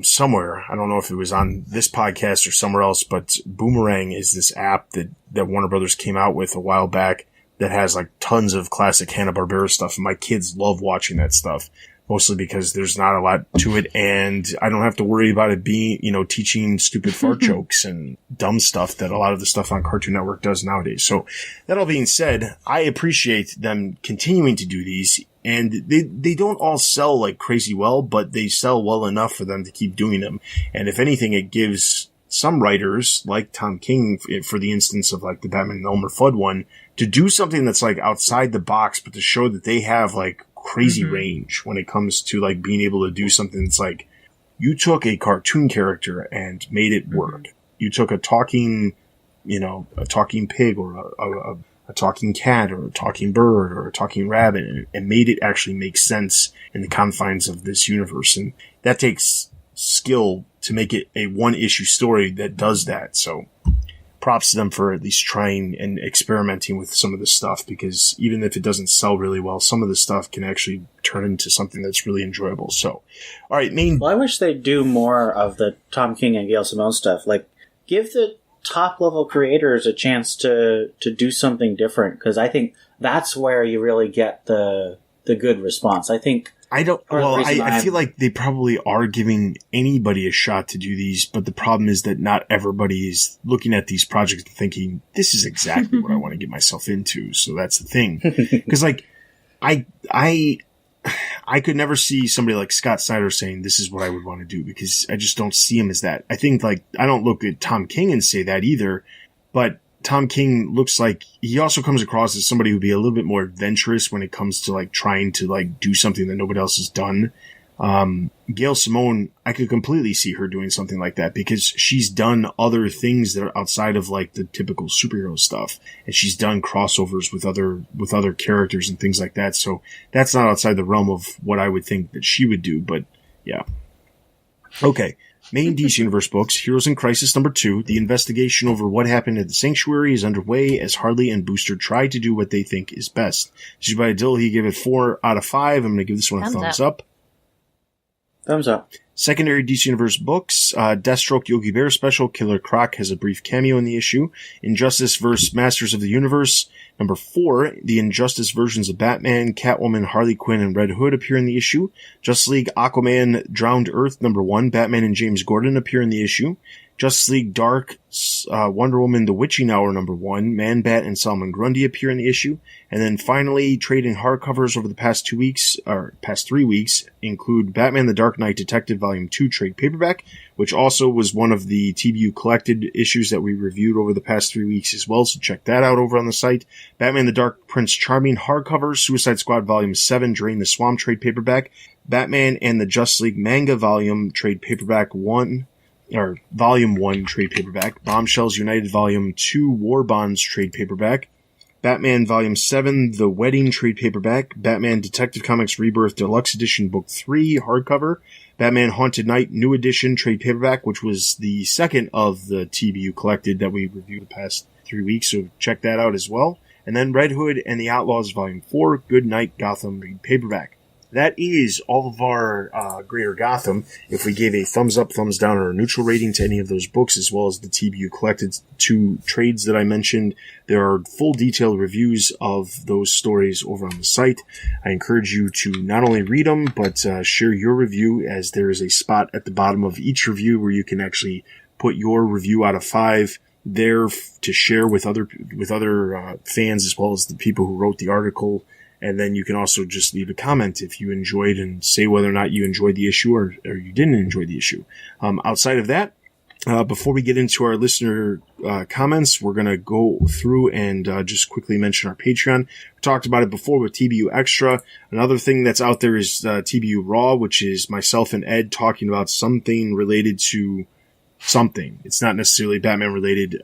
somewhere. I don't know if it was on this podcast or somewhere else, but Boomerang is this app that Warner Brothers came out with a while back that has like tons of classic Hanna-Barbera stuff. And my kids love watching that stuff, mostly because there's not a lot to it. And I don't have to worry about it being, teaching stupid fart jokes and dumb stuff that a lot of the stuff on Cartoon Network does nowadays. So that all being said, I appreciate them continuing to do these. And they don't all sell like crazy well, but they sell well enough for them to keep doing them. And if anything, it gives some writers like Tom King, for the instance of like the Batman and Elmer Fudd one, to do something that's like outside the box, but to show that they have like crazy range when it comes to like being able to do something that's like, you took a cartoon character and made it work. You took a talking pig or a talking cat or a talking bird or a talking rabbit and made it actually make sense in the confines of this universe. And that takes skill to make it a one-issue story that does that. So props to them for at least trying and experimenting with some of this stuff, because even if it doesn't sell really well, some of the stuff can actually turn into something that's really enjoyable. So, all right, Well, I wish they'd do more of the Tom King and Gail Simone stuff. Like, give the top-level creators a chance to do something different, because I think that's where you really get the good response. I think... I feel like they probably are giving anybody a shot to do these, but the problem is that not everybody is looking at these projects and thinking, this is exactly what I want to get myself into. So that's the thing. Because, like, I could never see somebody like Scott Snyder saying, this is what I would want to do, because I just don't see him as that. I think, like, I don't look at Tom King and say that either, but Tom King looks like he also comes across as somebody who'd be a little bit more adventurous when it comes to like trying to like do something that nobody else has done. Gail Simone, I could completely see her doing something like that, because she's done other things that are outside of like the typical superhero stuff, and she's done crossovers with other characters and things like that. So that's not outside the realm of what I would think that she would do, but yeah. Okay. Main DC Universe books, Heroes in Crisis #2. The investigation over what happened at the Sanctuary is underway as Harley and Booster try to do what they think is best. This is by Dill. He gave it 4 out of 5. I'm going to give this one a thumbs up. Thumbs up. Secondary DC Universe books, Deathstroke Yogi Bear special, Killer Croc has a brief cameo in the issue. Injustice vs. Masters of the Universe, #4, the Injustice versions of Batman, Catwoman, Harley Quinn, and Red Hood appear in the issue. Justice League Aquaman Drowned Earth #1, Batman and James Gordon appear in the issue. Justice League Dark, Wonder Woman The Witching Hour #1, Man Bat and Solomon Grundy appear in the issue. And then finally, trading hardcovers over the past 3 weeks include Batman the Dark Knight Detective Volume 2 trade paperback, which also was one of the TBU collected issues that we reviewed over the past 3 weeks as well, so check that out over on the site. Batman the Dark Prince Charming hardcover, Suicide Squad Volume 7 Drain the Swamp trade paperback, Batman and the Justice League manga volume trade paperback 1, or Volume 1 trade paperback, Bombshells United Volume 2 War Bonds trade paperback, Batman Volume 7 The Wedding trade paperback, Batman Detective Comics Rebirth Deluxe Edition Book 3 hardcover, Batman Haunted Knight New Edition trade paperback, which was the second of the TBU collected that we reviewed the past 3 weeks, so check that out as well. And then Red Hood and the Outlaws Volume 4 Good Night Gotham read paperback. That is all of our Greater Gotham. If we gave a thumbs up, thumbs down, or a neutral rating to any of those books, as well as the TBU collected 2 trades that I mentioned, there are full detailed reviews of those stories over on the site. I encourage you to not only read them, but share your review, as there is a spot at the bottom of each review where you can actually put your review out of 5 there to share with other fans, as well as the people who wrote the article. And then you can also just leave a comment if you enjoyed, and say whether or not you enjoyed the issue or you didn't enjoy the issue. Outside of that, before we get into our listener comments, we're going to go through and just quickly mention our Patreon. We talked about it before with TBU Extra. Another thing that's out there is TBU Raw, which is myself and Ed talking about something related to something. It's not necessarily Batman related.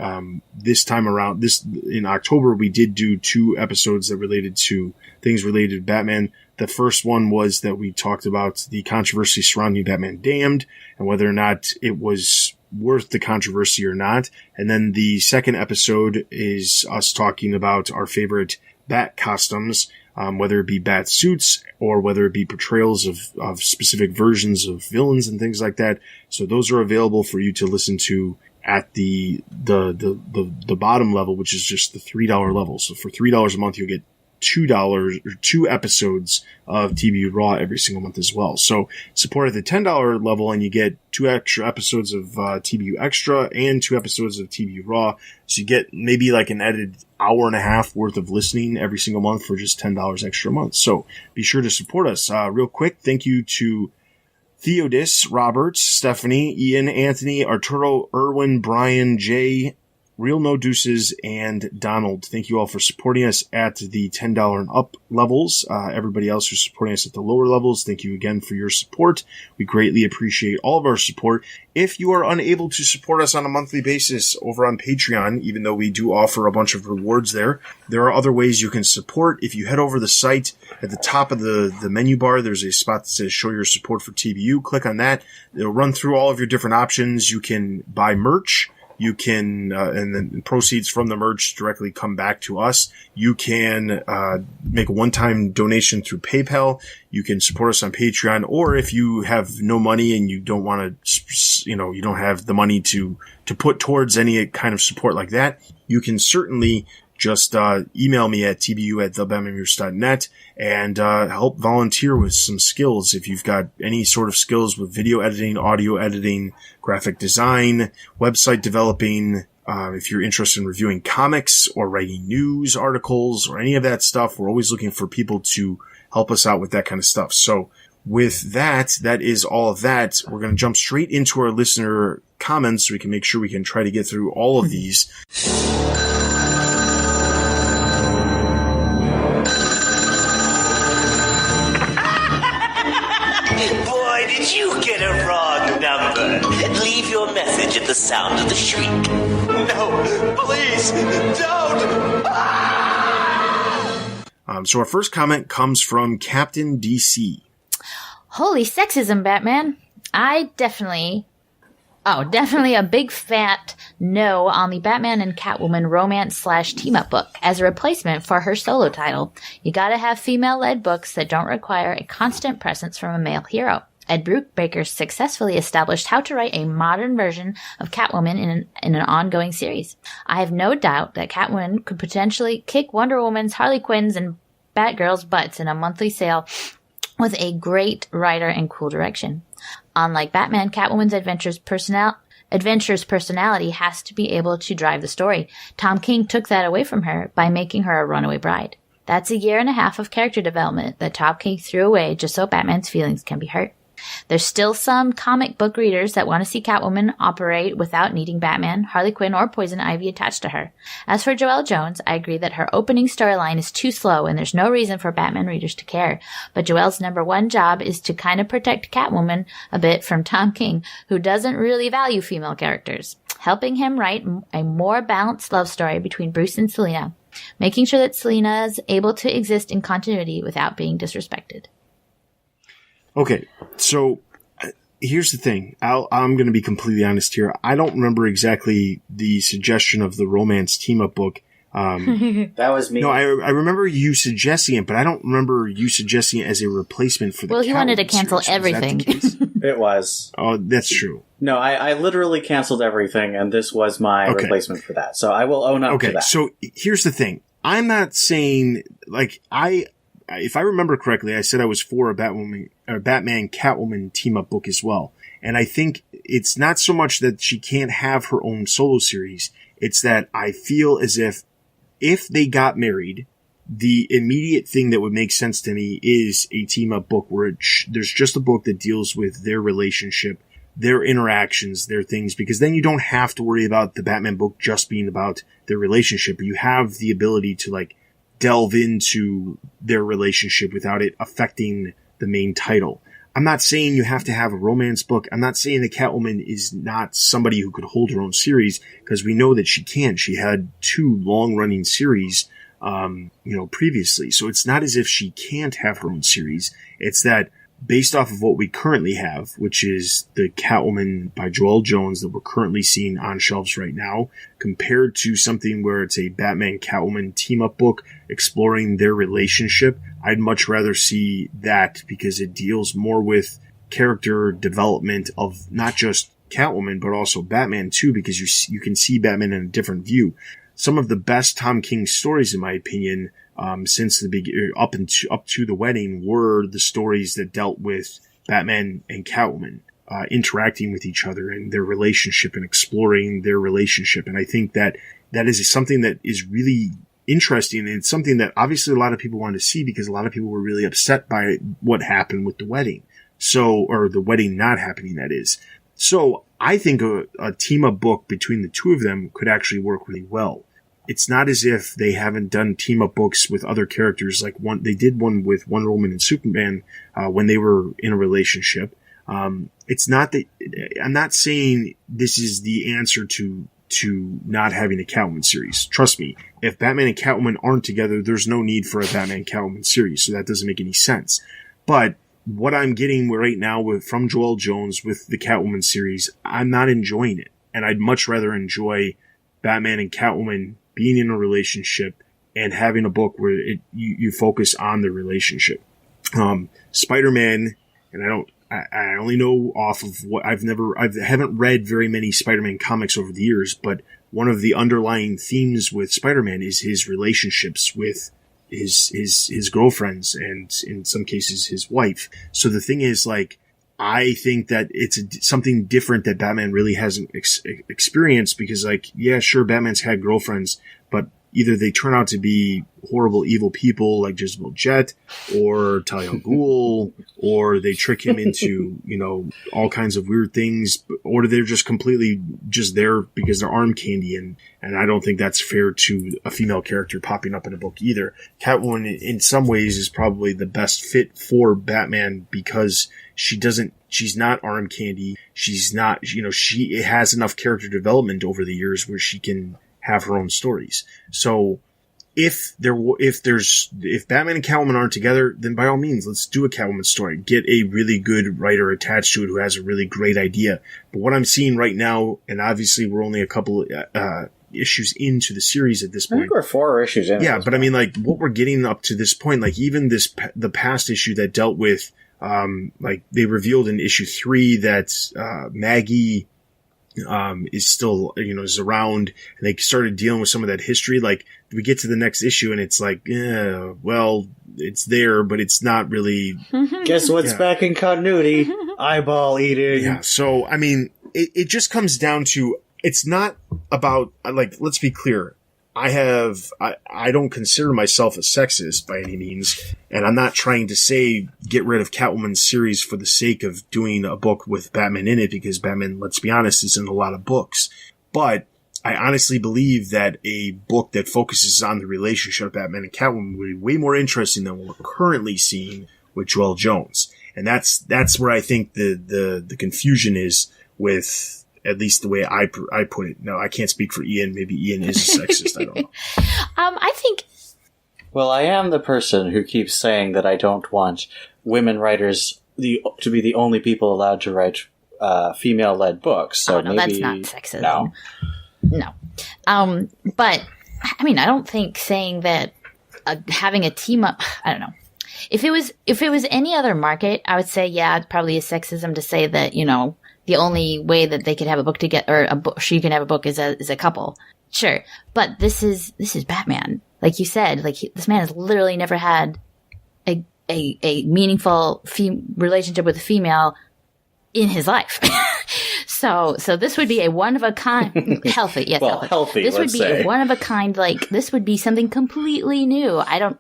This time around, in October, we did do 2 episodes that related to things related to Batman. The first one was that we talked about the controversy surrounding Batman Damned and whether or not it was worth the controversy or not. And then the second episode is us talking about our favorite Bat costumes, whether it be Bat suits or whether it be portrayals of specific versions of villains and things like that. So those are available for you to listen to at the bottom level, which is just the $3 level. So for $3 a month, you'll get $2 or 2 episodes of TBU Raw every single month as well. So support at the $10 level and you get 2 extra episodes of TBU Extra and 2 episodes of TBU Raw. So you get maybe like an edited hour and a half worth of listening every single month for just $10 extra a month. So be sure to support us. Real quick, thank you to Theodis, Robert, Stephanie, Ian, Anthony, Arturo, Erwin, Brian, Jay, Real No Deuces, and Donald. Thank you all for supporting us at the $10 and up levels. Everybody else who's supporting us at the lower levels, thank you again for your support. We greatly appreciate all of our support. If you are unable to support us on a monthly basis over on Patreon, even though we do offer a bunch of rewards there are other ways you can support. If you head over the site, at the top of the menu bar, there's a spot that says Show Your Support for TBU. Click on that. It'll run through all of your different options. You can buy merch. You can, and then proceeds from the merch directly come back to us. You can make a one-time donation through PayPal. You can support us on Patreon, or if you have no money and you don't want to, you don't have the money to put towards any kind of support like that, you can certainly just email me at tbu@thebatmanuniverse.net and help volunteer with some skills. If you've got any sort of skills with video editing, audio editing, graphic design, website developing, if you're interested in reviewing comics or writing news articles or any of that stuff, we're always looking for people to help us out with that kind of stuff. So with that is all of that. We're going to jump straight into our listener comments so we can make sure we can try to get through all of these. Boy, did you get a wrong number. Leave your message at the sound of the shriek. No, please, don't! So our first comment comes from Captain DC. Holy sexism, Batman. Definitely a big fat no on the Batman and Catwoman romance/team-up book as a replacement for her solo title. You gotta have female-led books that don't require a constant presence from a male hero. Ed Brubaker successfully established how to write a modern version of Catwoman in an ongoing series. I have no doubt that Catwoman could potentially kick Wonder Woman's, Harley Quinn's, and Batgirl's butts in a monthly sale with a great writer and cool direction. Unlike Batman, Catwoman's adventurous personality has to be able to drive the story. Tom King took that away from her by making her a runaway bride. That's a year and a half of character development that Tom King threw away just so Batman's feelings can be hurt. There's still some comic book readers that want to see Catwoman operate without needing Batman, Harley Quinn, or Poison Ivy attached to her. As for Joelle Jones, I agree that her opening storyline is too slow and there's no reason for Batman readers to care. But Joelle's number one job is to kind of protect Catwoman a bit from Tom King, who doesn't really value female characters. Helping him write a more balanced love story between Bruce and Selina, making sure that Selina is able to exist in continuity without being disrespected. Okay, so here's the thing. I'm going to be completely honest here. I don't remember exactly the suggestion of the romance team-up book. That was me. No, I remember you suggesting it, but I don't remember you suggesting it as a replacement for the Well, he wanted to Catwoman cancel series. everything. It was. Oh, that's true. No, I literally canceled everything, and this was my replacement for that. So I will own up to that. So here's the thing. I'm not saying, if I remember correctly, I said I was for a Batman Catwoman team-up book as well. And I think it's not so much that she can't have her own solo series. It's that I feel as if they got married, the immediate thing that would make sense to me is a team-up book where there's just a book that deals with their relationship, their interactions, their things, because then you don't have to worry about the Batman book just being about their relationship. You have the ability to delve into their relationship without it affecting the main title. I'm not saying you have to have a romance book. I'm not saying that Catwoman is not somebody who could hold her own series, because we know that she can. She had 2 long-running series, previously. So it's not as if she can't have her own series. It's that based off of what we currently have, which is the Catwoman by Joelle Jones that we're currently seeing on shelves right now, compared to something where it's a Batman Catwoman team-up book exploring their relationship, I'd much rather see that because it deals more with character development of not just Catwoman, but also Batman too, because you can see Batman in a different view. Some of the best Tom King stories, in my opinion, since the up to the wedding, were the stories that dealt with Batman and Catwoman interacting with each other and their relationship and exploring their relationship. And I think that is something that is really interesting, and it's something that obviously a lot of people wanted to see because a lot of people were really upset by what happened with the wedding. Or the wedding not happening, that is. So I think a team-up book between the two of them could actually work really well. It's not as if they haven't done team-up books with other characters. Like they did one with Wonder Woman and Superman when they were in a relationship. It's not that I'm not saying this is the answer to not having a Catwoman series. Trust me, if Batman and Catwoman aren't together, there's no need for a Batman Catwoman series. So that doesn't make any sense. But what I'm getting right now from Joelle Jones with the Catwoman series, I'm not enjoying it. And I'd much rather enjoy Batman and Catwoman being in a relationship and having a book where you focus on the relationship. Spider-Man, and I only know off of what I haven't read very many Spider-Man comics over the years, but one of the underlying themes with Spider-Man is his relationships with his girlfriends and in some cases his wife. So the thing is, like, I think that it's something different that Batman really hasn't experienced because, like, yeah, sure, Batman's had girlfriends, but either they turn out to be horrible, evil people like Jezebel Jet or Talia al Ghul, or they trick him into, all kinds of weird things, or they're just completely just there because they're arm candy. And I don't think that's fair to a female character popping up in a book either. Catwoman, in some ways, is probably the best fit for Batman because she's not arm candy. She's not, she has enough character development over the years where she can have her own stories. So if Batman and Catwoman aren't together, then by all means, let's do a Catwoman story. Get a really good writer attached to it who has a really great idea. But what I'm seeing right now, and obviously we're only a couple issues into the series at this point. I think we're 4 issues in. Yeah, but I mean, like, what we're getting up to this point, like, even the past issue that dealt with, like, they revealed in issue 3 that Maggie is still, is around, and they started dealing with some of that history. Like, we get to the next issue and it's like, well, it's there, but it's not really. Guess what's back in continuity? Eyeball eating. Yeah. So, I mean, it just comes down to, it's not about, like, let's be clear. I don't consider myself a sexist by any means, and I'm not trying to say get rid of Catwoman's series for the sake of doing a book with Batman in it, because Batman, let's be honest, is in a lot of books. But I honestly believe that a book that focuses on the relationship of Batman and Catwoman would be way more interesting than what we're currently seeing with Joelle Jones. And that's where I think the confusion is with, at least the way I put it. No, I can't speak for Ian. Maybe Ian is a sexist. I don't know. I think. Well, I am the person who keeps saying that I don't want women writers to be the only people allowed to write female-led books. So no, maybe, that's not sexism. No. But I mean, I don't think saying that having a team up. I don't know. If it was any other market, I would say it probably is sexism to say that the only way that they could have a book together, or she can have a book is a couple. Sure. But this is Batman. Like you said, this man has literally never had a meaningful relationship with a female in his life. So this would be a one of a kind, healthy. Yes. Well, healthy. This would be a one of a kind, this would be something completely new. I don't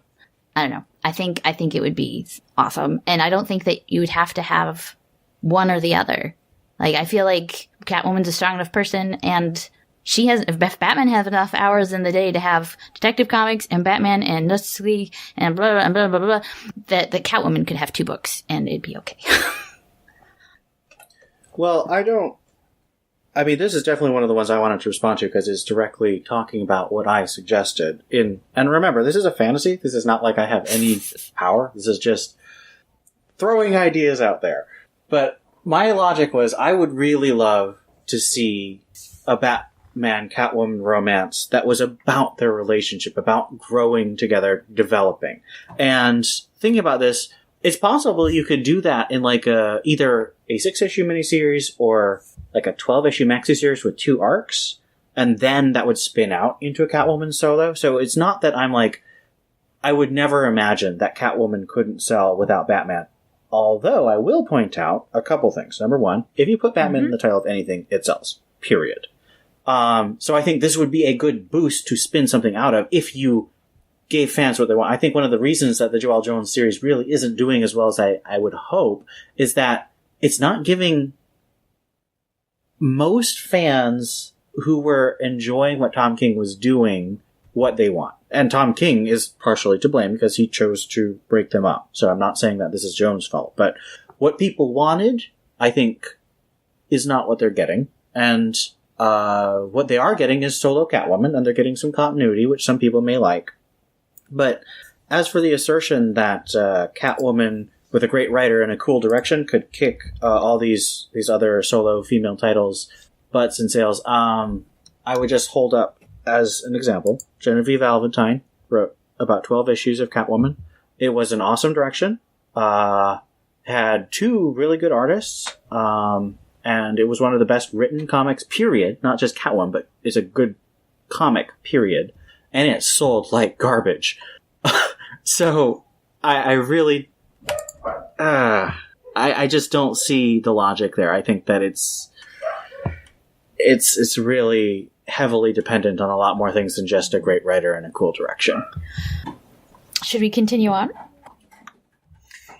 know. I think it would be awesome. And I don't think that you would have to have one or the other. Like, I feel like Catwoman's a strong enough person, and if Batman has enough hours in the day to have Detective Comics and Batman and Justice League and blah, blah, blah, blah, blah, that Catwoman could have 2 books, and it'd be okay. Well, this is definitely one of the ones I wanted to respond to, because it's directly talking about what I suggested. And remember, this is a fantasy. This is not like I have any power. This is just throwing ideas out there. But my logic was, I would really love to see a Batman Catwoman romance that was about their relationship, about growing together, developing. And thinking about this, it's possible you could do that in either a 6-issue miniseries or like a 12-issue maxi series with 2 arcs, and then that would spin out into a Catwoman solo. So it's not that I would never imagine that Catwoman couldn't sell without Batman. Although I will point out a couple things. Number one, if you put Batman in the title of anything, it sells. Period. So I think this would be a good boost to spin something out of if you gave fans what they want. I think one of the reasons that the Joelle Jones series really isn't doing as well as I would hope is that it's not giving most fans who were enjoying what Tom King was doing what they want. And Tom King is partially to blame because he chose to break them up. So I'm not saying that this is Jones' fault. But what people wanted, I think, is not what they're getting. And what they are getting is solo Catwoman, and they're getting some continuity, which some people may like. But as for the assertion that Catwoman, with a great writer and a cool direction, could kick all these other solo female titles butts in sales, I would just hold up as an example. Genevieve Valentine wrote about 12 issues of Catwoman. It was an awesome direction. Had 2 really good artists. And it was one of the best written comics, period. Not just Catwoman, but it's a good comic, period. And it sold like garbage. So, I really... I just don't see the logic there. I think that it's really heavily dependent on a lot more things than just a great writer and a cool direction. Should we continue on?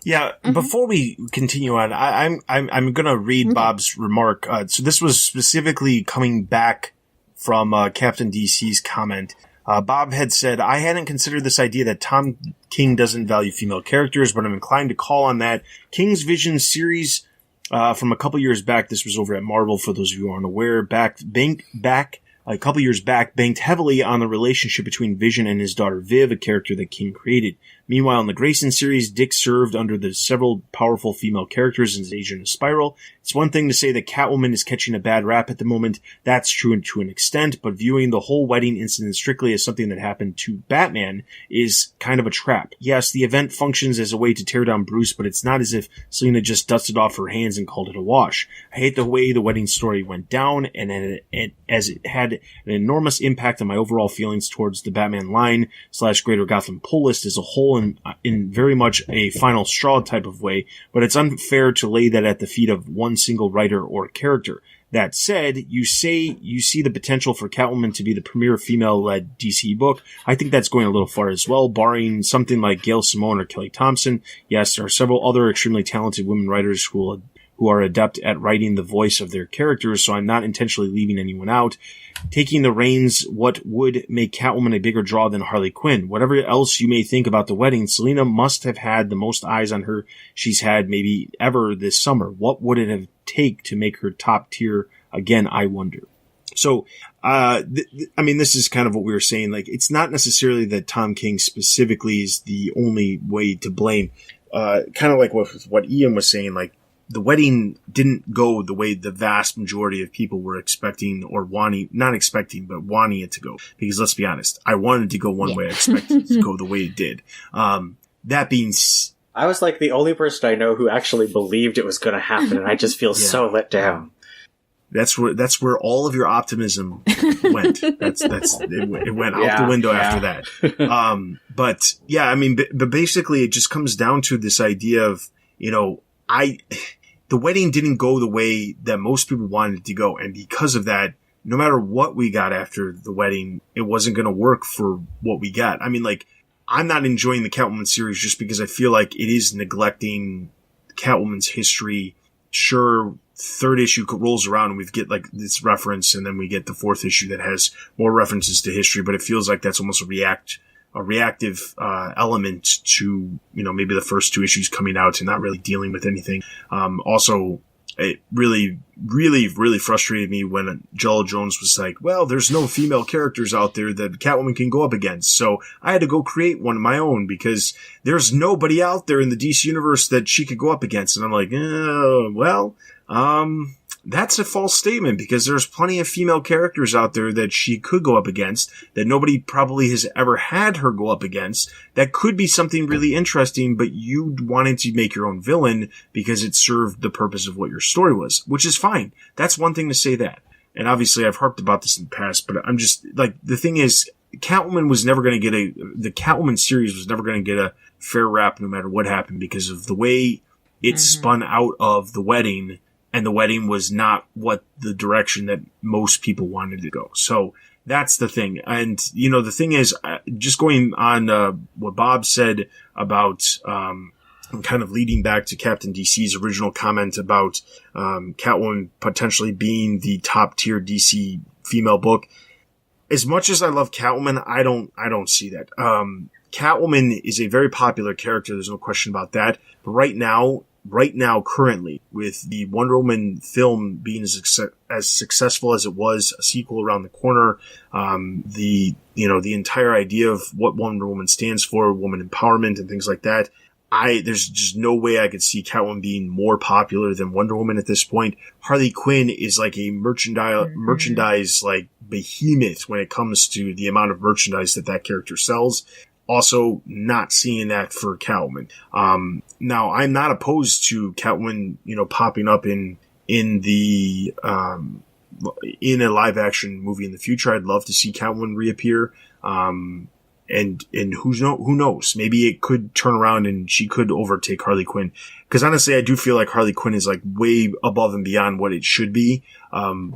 Yeah, before we continue on, I'm going to read Bob's remark. So this was specifically coming back from Captain DC's comment. Bob had said, I hadn't considered this idea that Tom King doesn't value female characters, but I'm inclined to call on that. King's Vision series from a couple years back, this was over at Marvel, for those of you who aren't aware, a couple years back, banked heavily on the relationship between Vision and his daughter Viv, a character that King created. Meanwhile, in the Grayson series, Dick served under the several powerful female characters in his Agent of Spiral. It's one thing to say that Catwoman is catching a bad rap at the moment. That's true to an extent, but viewing the whole wedding incident strictly as something that happened to Batman is kind of a trap. Yes, the event functions as a way to tear down Bruce, but it's not as if Selina just dusted off her hands and called it a wash. I hate the way the wedding story went down, and as it had an enormous impact on my overall feelings towards the Batman line / Greater Gotham pull list as a whole, in very much a final straw type of way, but it's unfair to lay that at the feet of one single writer or character. That said, you say you see the potential for Catwoman to be the premier female-led DC book. I think that's going a little far as well, barring something like Gail Simone or Kelly Thompson. Yes, there are several other extremely talented women writers who are adept at writing the voice of their characters, so I'm not intentionally leaving anyone out. Taking the reins, what would make Catwoman a bigger draw than Harley Quinn? Whatever else you may think about the wedding, Selina must have had the most eyes on her she's had maybe ever this summer. What would it have take to make her top tier again, I wonder? So, I mean, this is kind of what we were saying. Like, it's not necessarily that Tom King specifically is the only way to blame. Kind of like what Ian was saying, like, the wedding didn't go the way the vast majority of people were expecting or not expecting, but wanting it to go. Because let's be honest, I wanted to go one way, I expected it to go the way it did. That being I was like the only person I know who actually believed it was going to happen, and I just feel so let down. That's where all of your optimism went. It went out the window after that. But yeah, I mean, but basically it just comes down to this idea of, you know, the wedding didn't go the way that most people wanted it to go. And because of that, no matter what we got after the wedding, it wasn't going to work for what we got. I mean, like, I'm not enjoying the Catwoman series just because I feel like it is neglecting Catwoman's history. Sure, third issue rolls around and we get like this reference, and then we get the fourth issue that has more references to history, but it feels like that's almost a reactive element to, you know, maybe the first 2 issues coming out and not really dealing with anything. Also, it really, really, really frustrated me when Joel Jones was like, well, there's no female characters out there that Catwoman can go up against. So I had to go create one of my own because there's nobody out there in the DC universe that she could go up against. And I'm like, that's a false statement because there's plenty of female characters out there that she could go up against that nobody probably has ever had her go up against. That could be something really interesting, but you wanted to make your own villain because it served the purpose of what your story was, which is fine. That's one thing to say that. And obviously I've harped about this in the past, but I'm just like, the thing is, Catwoman was never going to get the Catwoman series was never going to get a fair rap no matter what happened because of the way it spun out of the wedding. And the wedding was not what the direction that most people wanted to go. So that's the thing. And, you know, the thing is, just going on what Bob said about and kind of leading back to Captain DC's original comment about Catwoman potentially being the top tier DC female book. As much as I love Catwoman, I don't see that. Catwoman is a very popular character. There's no question about that. But right now, currently, with the Wonder Woman film being as successful as it was, a sequel around the corner, the entire idea of what Wonder Woman stands for, woman empowerment and things like that, there's just no way I could see Catwoman being more popular than Wonder Woman at this point. Harley Quinn is like a merchandise like behemoth when it comes to the amount of merchandise that character sells. Also, not seeing that for Catwoman. Now, I'm not opposed to Catwoman, popping up in a live action movie in the future. I'd love to see Catwoman reappear. And who knows? Maybe it could turn around and she could overtake Harley Quinn. Cause honestly, I do feel like Harley Quinn is like way above and beyond what it should be.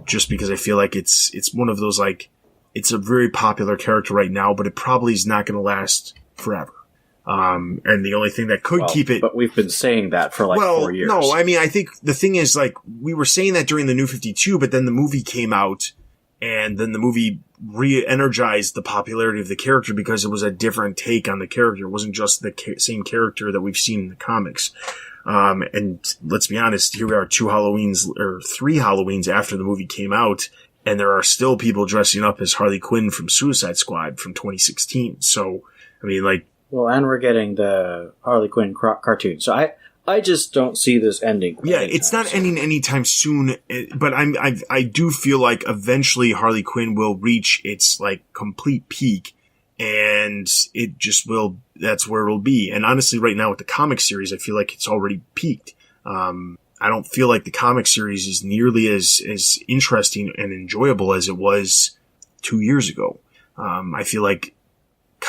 Just because I feel like it's one of those like, it's a very popular character right now, but it probably is not going to last forever. And the only thing that could keep it... But we've been saying that for 4 years. No, I mean, I think the thing is like, we were saying that during the New 52, but then the movie came out and then the movie re-energized the popularity of the character because it was a different take on the character. It wasn't just the same character that we've seen in the comics. And let's be honest, here we are 3 Halloweens after the movie came out, and there are still people dressing up as Harley Quinn from Suicide Squad from 2016. So, I mean, like... Well, and we're getting the Harley Quinn cartoon. So I just don't see this ending. Yeah, it's not ending anytime soon, but I do feel like eventually Harley Quinn will reach its like complete peak, and it just will. That's where it'll be. And honestly, right now with the comic series, I feel like it's already peaked. I don't feel like the comic series is nearly as interesting and enjoyable as it was 2 years ago. I feel like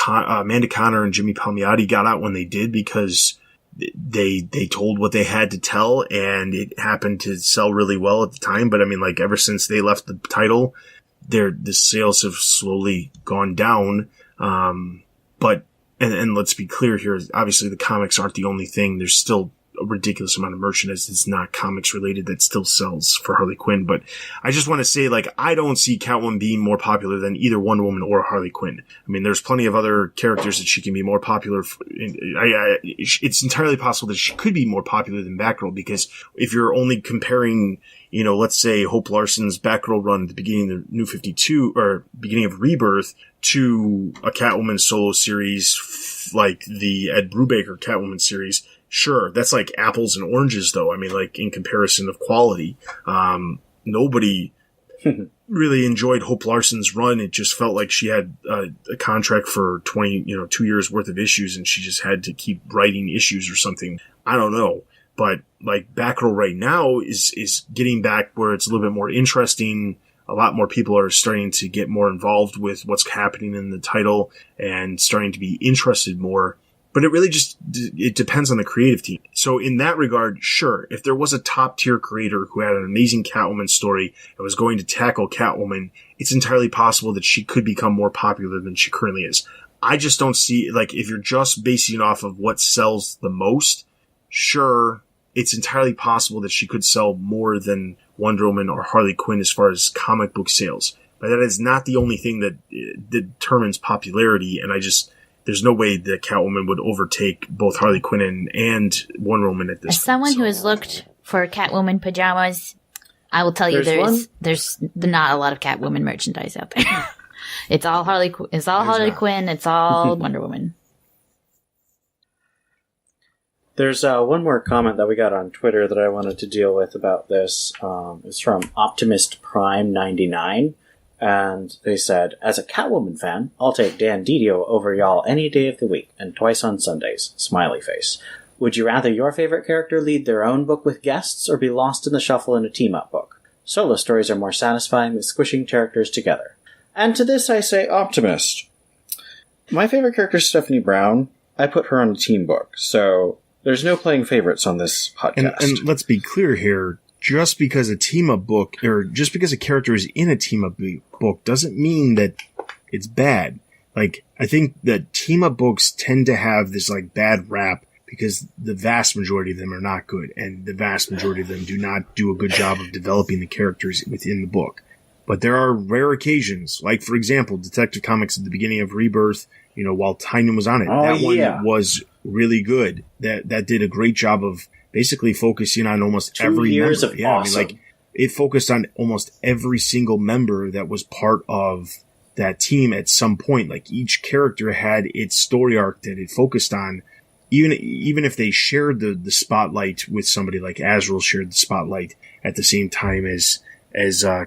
Amanda Conner and Jimmy Palmiotti got out when they did because they told what they had to tell, and it happened to sell really well at the time. But I mean, like, ever since they left the title, the sales have slowly gone down. But let's be clear here. Obviously the comics aren't the only thing. There's still a ridiculous amount of merchandise that's not comics related that still sells for Harley Quinn. But I just want to say, like, I don't see Catwoman being more popular than either Wonder Woman or Harley Quinn. I mean, there's plenty of other characters that she can be more popular. It's entirely possible that she could be more popular than Batgirl, because if you're only comparing, let's say Hope Larson's Batgirl run at the beginning of the New 52 or beginning of Rebirth to a Catwoman solo series like the Ed Brubaker Catwoman series, sure, that's like apples and oranges, though. I mean, like, in comparison of quality, nobody really enjoyed Hope Larson's run. It just felt like she had a contract for 2 years worth of issues, and she just had to keep writing issues or something. I don't know. But like Batgirl right now is getting back where it's a little bit more interesting. A lot more people are starting to get more involved with what's happening in the title and starting to be interested more. But it really it depends on the creative team. So in that regard, sure, if there was a top tier creator who had an amazing Catwoman story and was going to tackle Catwoman, it's entirely possible that she could become more popular than she currently is. I just don't see, like, if you're just basing off of what sells the most, sure, it's entirely possible that she could sell more than Wonder Woman or Harley Quinn as far as comic book sales. But that is not the only thing that determines popularity, and there's no way that Catwoman would overtake both Harley Quinn and Wonder Woman at this point. As someone who has looked for Catwoman pajamas, I will tell you there's not a lot of Catwoman merchandise out there. It's all Harley Quinn, it's all Wonder Woman. There's one more comment that we got on Twitter that I wanted to deal with about this. It's from Optimist Prime 99. And they said, as a Catwoman fan, I'll take Dan Didio over y'all any day of the week, and twice on Sundays. Smiley face. Would you rather your favorite character lead their own book with guests, or be lost in the shuffle in a team-up book? Solo stories are more satisfying than squishing characters together. And to this I say optimist. My favorite character is Stephanie Brown. I put her on a team book, so there's no playing favorites on this podcast. And let's be clear here. Just because a team-up book, or just because a character is in a team-up book, doesn't mean that it's bad. Like, I think that team-up books tend to have this, like, bad rap because the vast majority of them are not good, and the vast majority of them do not do a good job of developing the characters within the book. But there are rare occasions, like, for example, Detective Comics at the beginning of Rebirth, while Tynan was on it. That one was really good. That did a great job of basically focusing on almost 2 every years member. of awesome. It focused on almost every single member that was part of that team at some point. Like, each character had its story arc that it focused on. Even if they shared the spotlight with somebody, like Azrael shared the spotlight at the same time as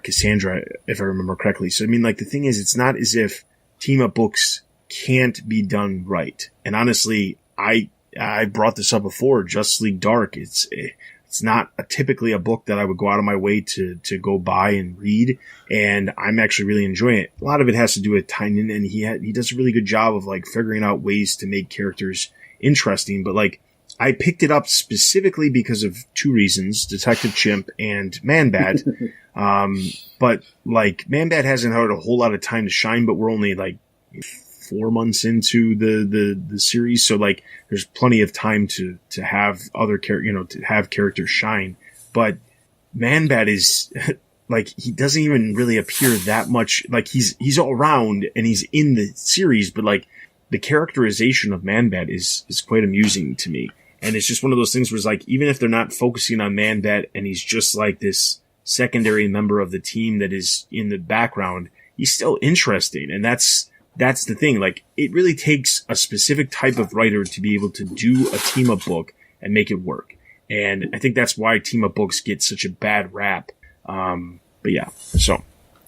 Cassandra, if I remember correctly. So, the thing is, it's not as if team-up books can't be done right. And honestly, I brought this up before, Justice League Dark. It's not typically a book that I would go out of my way to go buy and read, and I'm actually really enjoying it. A lot of it has to do with Tynan, and he does a really good job of figuring out ways to make characters interesting. But I picked it up specifically because of two reasons: Detective Chimp and Man-Bat. But Man-Bat hasn't had a whole lot of time to shine, but we're only 4 months into the series, so there's plenty of time to have other to have characters shine. But Man-Bat is he doesn't even really appear that much. He's all around and he's in the series, but the characterization of Man-Bat is quite amusing to me. And it's just one of those things where it's even if they're not focusing on Man-Bat and he's just this secondary member of the team that is in the background, he's still interesting. And that's the thing. It really takes a specific type of writer to be able to do a team-up book and make it work. And I think that's why team-up books get such a bad rap. But yeah, so.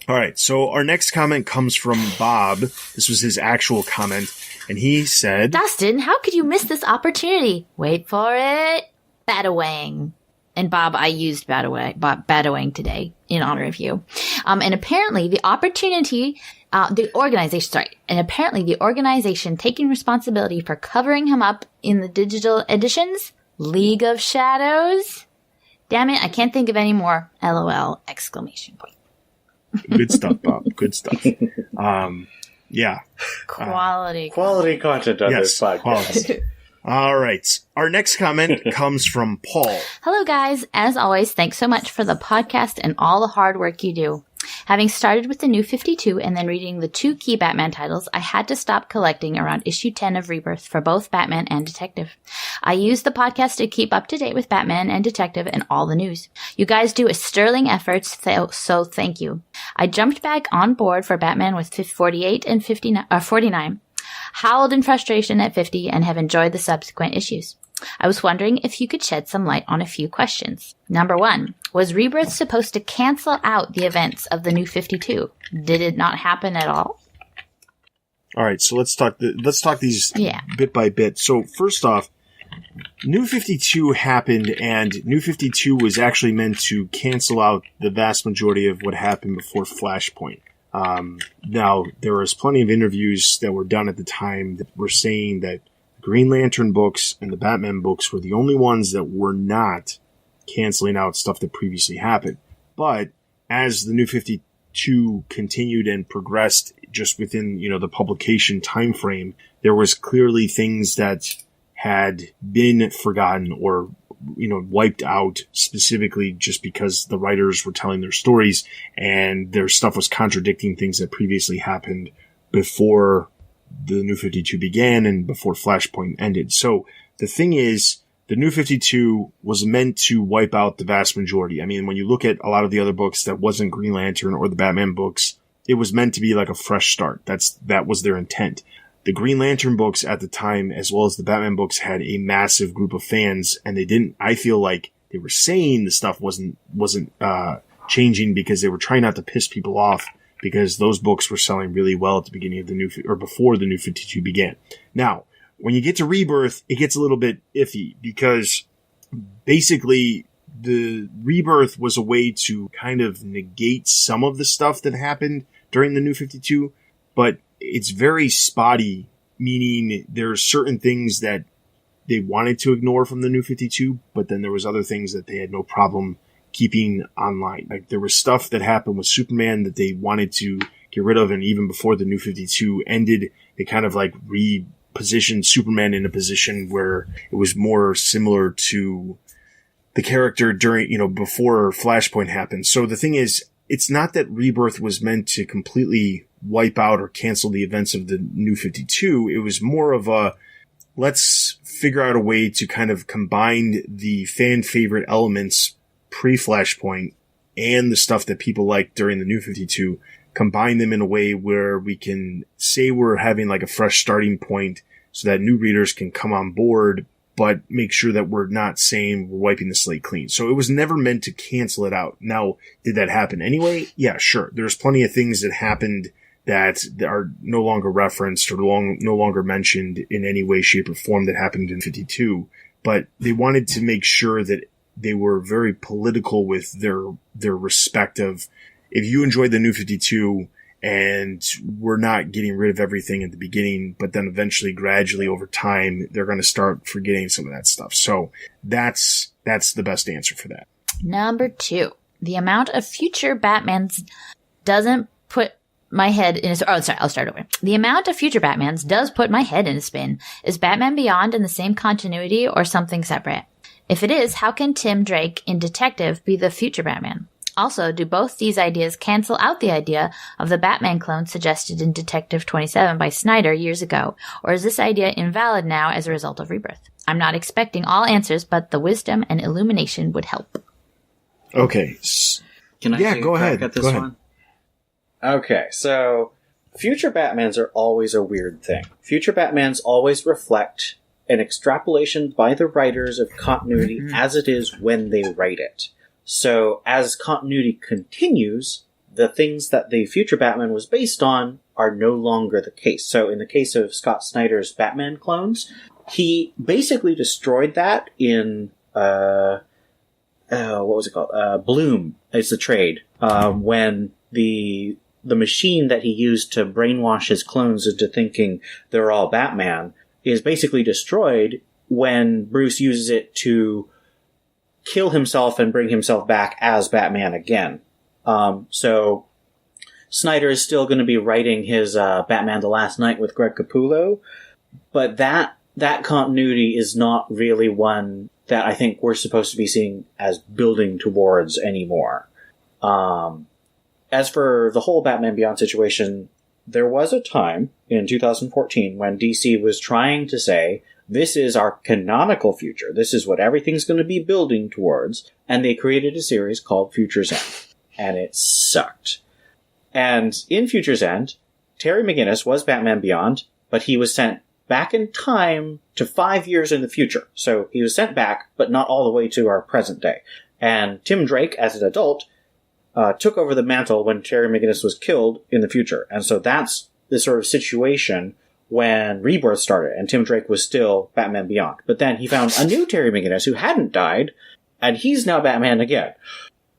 All right. So our next comment comes from Bob. This was his actual comment. And he said, Dustin, how could you miss this opportunity? Wait for it. Batawang. And Bob, I used Batawang today in honor of you. And apparently the organization taking responsibility for covering him up in the digital editions, League of Shadows. Damn it, I can't think of any more. LOL, exclamation point. Good stuff, Bob. Good stuff. Yeah. Quality content on this podcast. Quality. All right. Our next comment comes from Paul. Hello, guys. As always, thanks so much for the podcast and all the hard work you do. Having started with the New 52 and then reading the 2 key Batman titles, I had to stop collecting around issue 10 of Rebirth for both Batman and Detective. I use the podcast to keep up to date with Batman and Detective and all the news. You guys do a sterling effort, so thank you. I jumped back on board for Batman with 48 and 49, howled in frustration at 50, and have enjoyed the subsequent issues. I was wondering if you could shed some light on a few questions. Number 1, was Rebirth supposed to cancel out the events of the New 52? Did it not happen at all? All right, so let's talk these bit by bit. So first off, New 52 happened, and New 52 was actually meant to cancel out the vast majority of what happened before Flashpoint. Now, there was plenty of interviews that were done at the time that were saying that Green Lantern books and the Batman books were the only ones that were not canceling out stuff that previously happened. But as the New 52 continued and progressed just within, the publication time frame, there was clearly things that had been forgotten or, wiped out specifically just because the writers were telling their stories and their stuff was contradicting things that previously happened before the New 52 began and before Flashpoint ended. So the thing is, the New 52 was meant to wipe out the vast majority. I mean, when you look at a lot of the other books that wasn't Green Lantern or the Batman books, it was meant to be like a fresh start. That was their intent. The Green Lantern books at the time, as well as the Batman books, had a massive group of fans, and I feel like they were saying the stuff wasn't changing because they were trying not to piss people off, because those books were selling really well at the beginning of before the New 52 began. Now, when you get to Rebirth, it gets a little bit iffy because basically the Rebirth was a way to kind of negate some of the stuff that happened during the New 52, but it's very spotty, meaning there are certain things that they wanted to ignore from the New 52, but then there was other things that they had no problem keeping online. Like, there was stuff that happened with Superman that they wanted to get rid of, and even before the New 52 ended, they kind of positioned Superman in a position where it was more similar to the character during, before Flashpoint happened. So the thing is, it's not that Rebirth was meant to completely wipe out or cancel the events of the New 52. It was more of a, let's figure out a way to kind of combine the fan favorite elements pre-Flashpoint and the stuff that people liked during the New 52, combine them in a way where we can say we're having like a fresh starting point so that new readers can come on board, but make sure that we're not saying we're wiping the slate clean. So it was never meant to cancel it out. Now, did that happen anyway? Yeah, sure. There's plenty of things that happened that are no longer referenced or no longer mentioned in any way, shape, or form that happened in 52. But they wanted to make sure that they were very political with their respective. If you enjoyed the New 52 and we're not getting rid of everything at the beginning, but then eventually, gradually over time, they're going to start forgetting some of that stuff. So that's the best answer for that. Number 2, the amount of future Batmans doesn't put my head in a... Oh, sorry, I'll start over. The amount of future Batmans does put my head in a spin. Is Batman Beyond in the same continuity or something separate? If it is, how can Tim Drake in Detective be the future Batman? Also, do both these ideas cancel out the idea of the Batman clone suggested in Detective 27 by Snyder years ago, or is this idea invalid now as a result of Rebirth? I'm not expecting all answers, but the wisdom and illumination would help. Okay. Can I take go a crack ahead. at this Go ahead. one? Okay, so future Batmans are always a weird thing. Future Batmans always reflect an extrapolation by the writers of continuity as it is when they write it. So as continuity continues, the things that the future Batman was based on are no longer the case. So in the case of Scott Snyder's Batman clones, he basically destroyed that in, what was it called? Bloom is the trade. When the machine that he used to brainwash his clones into thinking they're all Batman is basically destroyed when Bruce uses it to kill himself and bring himself back as Batman again. So Snyder is still going to be writing his Batman the Last Night with Greg Capullo, but that continuity is not really one that I think we're supposed to be seeing as building towards anymore. As for the whole Batman Beyond situation, there was a time in 2014 when DC was trying to say, this is our canonical future. This is what everything's going to be building towards. And they created a series called Future's End. And it sucked. And in Future's End, Terry McGinnis was Batman Beyond, but he was sent back in time to 5 years in the future. So he was sent back, but not all the way to our present day. And Tim Drake, as an adult, took over the mantle when Terry McGinnis was killed in the future. And so that's the sort of situation when Rebirth started, and Tim Drake was still Batman Beyond. But then he found a new Terry McGinnis who hadn't died, and he's now Batman again.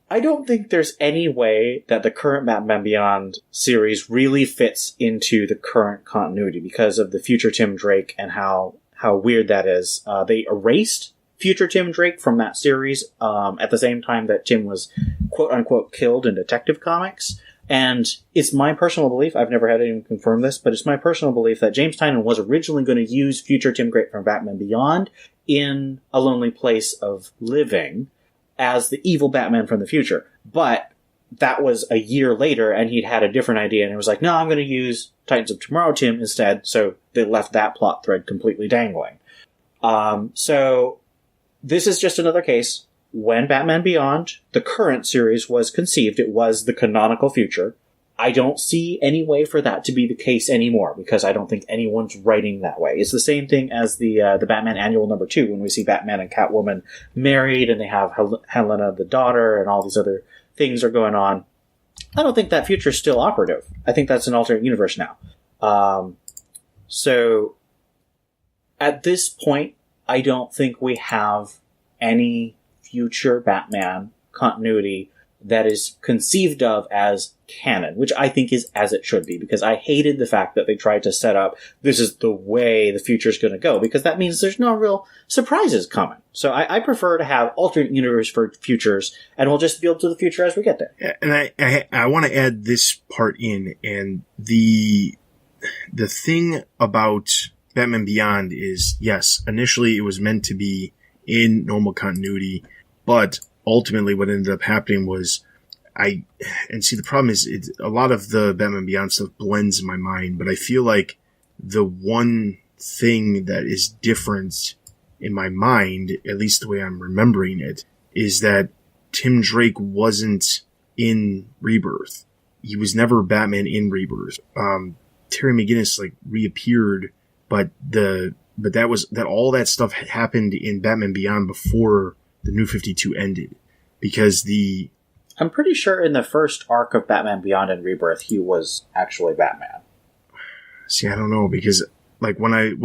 I don't think there's any way that the current Batman Beyond series really fits into the current continuity because of the future Tim Drake and how weird that is. They erased future Tim Drake from that series at the same time that Tim was quote-unquote killed in Detective Comics. And it's my personal belief, I've never had anyone confirm this, but it's my personal belief that James Tynion was originally going to use future Tim Drake from Batman Beyond in A Lonely Place of Living as the evil Batman from the future. But that was a year later, and he'd had a different idea, and it was like, no, I'm going to use Titans of Tomorrow Tim instead, so they left that plot thread completely dangling. So this is just another case. When Batman Beyond, the current series, was conceived, it was the canonical future. I don't see any way for that to be the case anymore, because I don't think anyone's writing that way. It's the same thing as the Batman Annual number 2, when we see Batman and Catwoman married, and they have Helena the daughter, and all these other things are going on. I don't think that future is still operative. I think that's an alternate universe now. So, at this point, I don't think we have any future Batman continuity that is conceived of as canon, which I think is as it should be, because I hated the fact that they tried to set up, this is the way the future is going to go, because that means there's no real surprises coming. So I prefer to have alternate universe for futures, and we'll just build to the future as we get there. And I want to add this part in, and the thing about Batman Beyond is, yes, initially it was meant to be in normal continuity, but ultimately what ended up happening was the problem is a lot of the Batman Beyond stuff blends in my mind, but I feel like the one thing that is different in my mind, at least the way I'm remembering it, is that Tim Drake wasn't in Rebirth. He was never Batman in Rebirth. Terry McGinnis reappeared, but all that stuff happened in Batman Beyond before the New 52 ended, because I'm pretty sure in the first arc of Batman Beyond and Rebirth, he was actually Batman. See, I don't know, because when I'm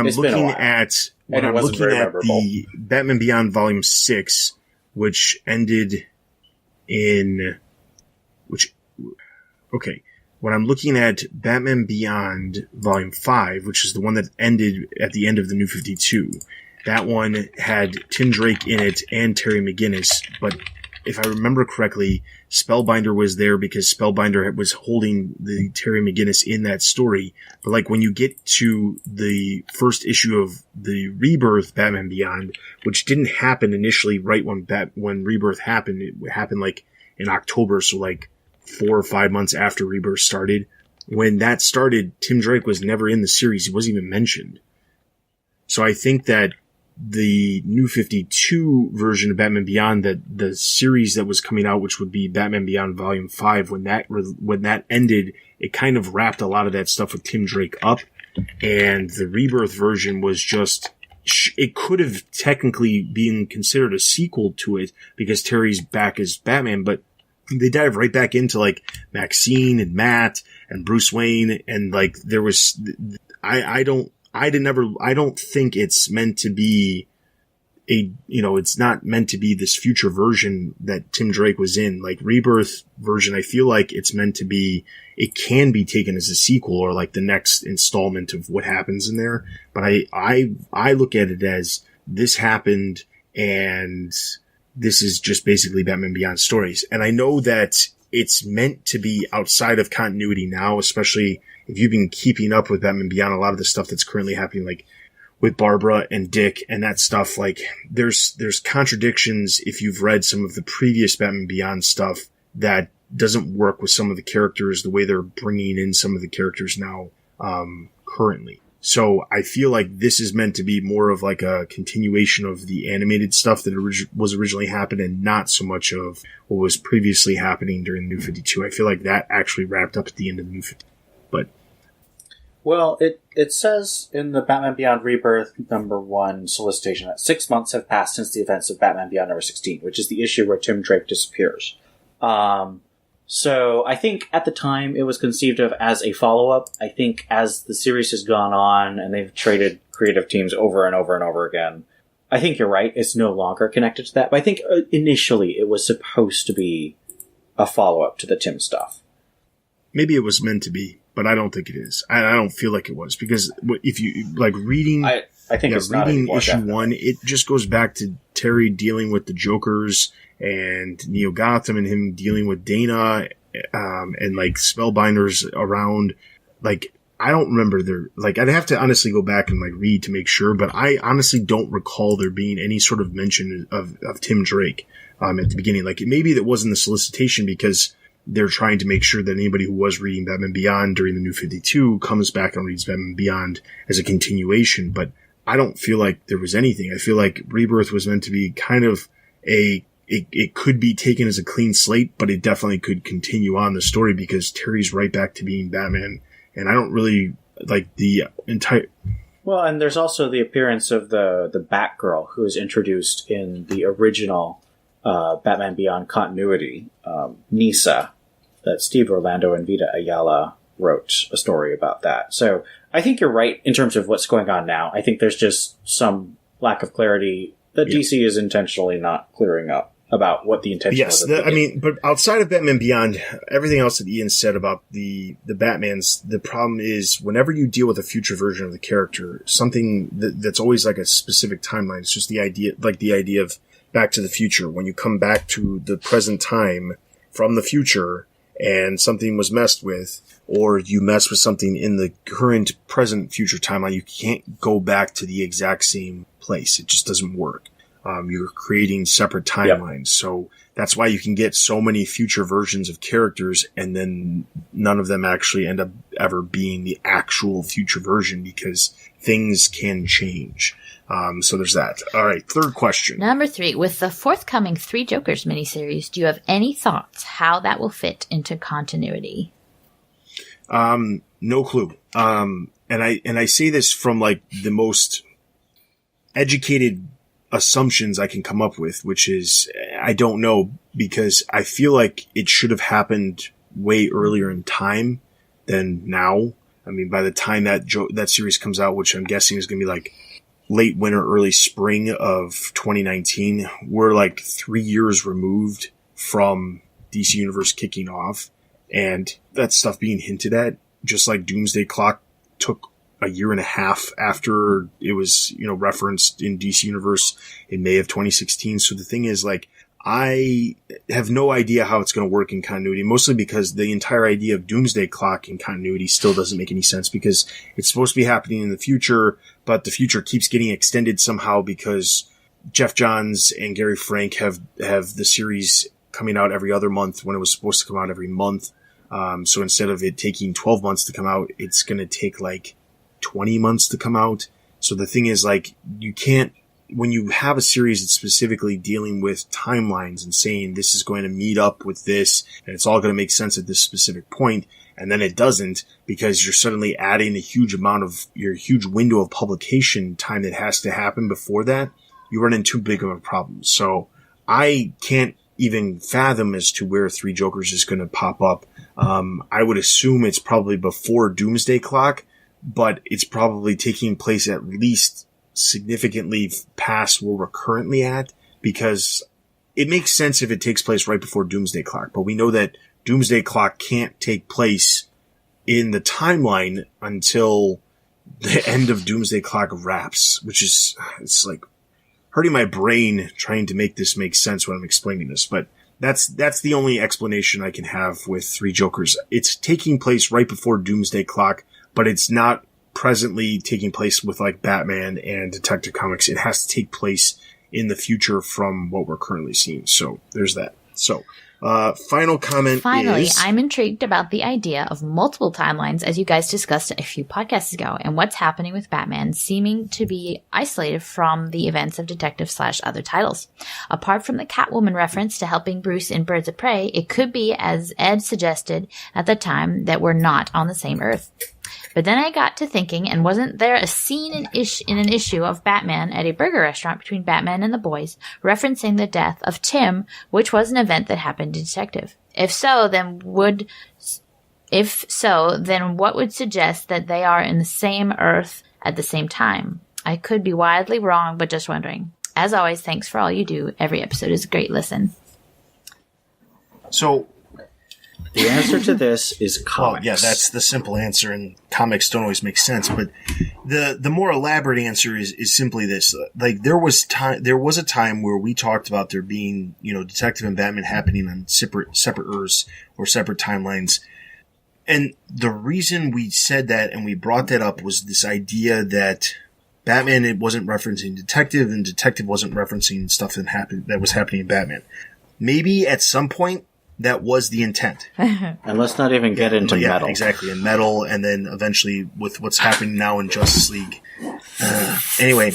looking at the Batman Beyond Volume 6, which ended in when I'm looking at Batman Beyond Volume 5, which is the one that ended at the end of the New 52, that one had Tim Drake in it and Terry McGinnis, but if I remember correctly, Spellbinder was there because Spellbinder was holding the Terry McGinnis in that story. But when you get to the first issue of the Rebirth Batman Beyond, which didn't happen initially right when Rebirth happened, it happened in October, so 4 or 5 months after Rebirth started. When that started, Tim Drake was never in the series. He wasn't even mentioned. So I think that the New 52 version of Batman Beyond, that the series that was coming out, which would be Batman Beyond Volume 5, when that ended, it kind of wrapped a lot of that stuff with Tim Drake up. And the Rebirth version was just, it could have technically been considered a sequel to it because Terry's back as Batman, but they dive right back into Maxine and Matt and Bruce Wayne, and there was, I don't think it's meant to be it's not meant to be this future version that Tim Drake was in. Rebirth version, I feel like it's meant to be, it can be taken as a sequel or the next installment of what happens in there. But I look at it as this happened and this is just basically Batman Beyond stories. And I know that it's meant to be outside of continuity now, especially if you've been keeping up with Batman Beyond, a lot of the stuff that's currently happening, with Barbara and Dick and that stuff, there's contradictions if you've read some of the previous Batman Beyond stuff that doesn't work with some of the characters, the way they're bringing in some of the characters now, currently. So I feel like this is meant to be more of a continuation of the animated stuff that was originally happened and not so much of what was previously happening during the New 52. I feel like that actually wrapped up at the end of the New 52. But well, it says in the Batman Beyond Rebirth #1 solicitation that 6 months have passed since the events of Batman Beyond #16, which is the issue where Tim Drake disappears. So I think at the time it was conceived of as a follow-up. I think as the series has gone on and they've traded creative teams over and over and over again, I think you're right. It's no longer connected to that. But I think initially it was supposed to be a follow-up to the Tim stuff. Maybe it was meant to be, but I don't think it is. I don't feel like it was, because if you reading, I think it's not reading anymore, issue definitely. 1, it just goes back to Terry dealing with the Jokers and Neo Gotham and him dealing with Dana, and Spellbinders around. I don't remember I'd have to honestly go back and read to make sure, but I honestly don't recall there being any sort of mention of Tim Drake, at the beginning. Maybe that wasn't the solicitation because they're trying to make sure that anybody who was reading Batman Beyond during the New 52 comes back and reads Batman Beyond as a continuation, but I don't feel like there was anything. I feel like Rebirth was meant to be kind of it could be taken as a clean slate, but it definitely could continue on the story because Terry's right back to being Batman, and I don't really like the entire... Well, and there's also the appearance of the Batgirl, who is introduced in the original Batman Beyond continuity, Nisa, that Steve Orlando and Vita Ayala wrote a story about that. So I think you're right in terms of what's going on now. I think there's just some lack of clarity that DC is intentionally not clearing up about what the intention was. Yes, but outside of Batman Beyond, everything else that Ian said about the Batmans, the problem is whenever you deal with a future version of the character, something that's always a specific timeline. It's just the idea of Back to the Future. When you come back to the present time from the future and something was messed with, or you mess with something in the current, present, future timeline, you can't go back to the exact same place. It just doesn't work. You're creating separate timelines. Yep. So that's why you can get so many future versions of characters, and then none of them actually end up ever being the actual future version, because things can change. So there's that. All right, third question. Number 3, with the forthcoming Three Jokers miniseries, do you have any thoughts how that will fit into continuity? No clue. And I say this from like the most educated assumptions I can come up with, which is I don't know, because I feel like it should have happened way earlier in time than now. I mean, by the time that series comes out, which I'm guessing is going to be like late winter, early spring of 2019, we're like 3 years removed from DC Universe kicking off, and that stuff being hinted at, just like Doomsday Clock took a year and a half after it was, referenced in DC Universe in May of 2016. So the thing is, like, I have no idea how it's going to work in continuity, mostly because the entire idea of Doomsday Clock in continuity still doesn't make any sense, because it's supposed to be happening in the future, but the future keeps getting extended somehow because Jeff Johns and Gary Frank have the series coming out every other month when it was supposed to come out every month. So instead of it taking 12 months to come out, it's going to take like 20 months to come out. So the thing is, like, you can't, when you have a series that's specifically dealing with timelines and saying this is going to meet up with this and it's all going to make sense at this specific point, and then it doesn't, because you're suddenly adding a huge amount of your huge window of publication time that has to happen before that, you run into too big of a problem. So I can't even fathom as to where Three Jokers is going to pop up. I would assume it's probably before Doomsday Clock, but it's probably taking place at least significantly past where we're currently at, because it makes sense if it takes place right before Doomsday Clock. But we know that Doomsday Clock can't take place in the timeline until the end of Doomsday Clock wraps, which is, it's like hurting my brain trying to make this make sense when I'm explaining this. But that's the only explanation I can have with Three Jokers. It's taking place right before Doomsday Clock, but it's not presently taking place with like Batman and Detective Comics. It has to take place in the future from what we're currently seeing. So there's that. So final comment. Finally, is, I'm intrigued about the idea of multiple timelines, as you guys discussed a few podcasts ago, and what's happening with Batman seeming to be isolated from the events of Detective/other titles. Apart from the Catwoman reference to helping Bruce in Birds of Prey, it could be, as Ed suggested at the time, that we're not on the same Earth. But then I got to thinking, and wasn't there a scene in an issue of Batman at a burger restaurant between Batman and the boys, referencing the death of Tim, which was an event that happened to Detective? If so, then what would suggest that they are in the same Earth at the same time? I could be wildly wrong, but just wondering. As always, thanks for all you do. Every episode is a great listen. So the answer to this is comics. Well, yeah, that's the simple answer, and comics don't always make sense. But the more elaborate answer is simply this: like there was a time where we talked about there being, Detective and Batman happening on separate Earths or separate timelines, and the reason we said that and we brought that up was this idea that Batman, it wasn't referencing Detective, and Detective wasn't referencing stuff that was happening in Batman. Maybe at some point that was the intent. And let's not even get into Metal. Exactly, and Metal, and then eventually with what's happening now in Justice League. Anyway,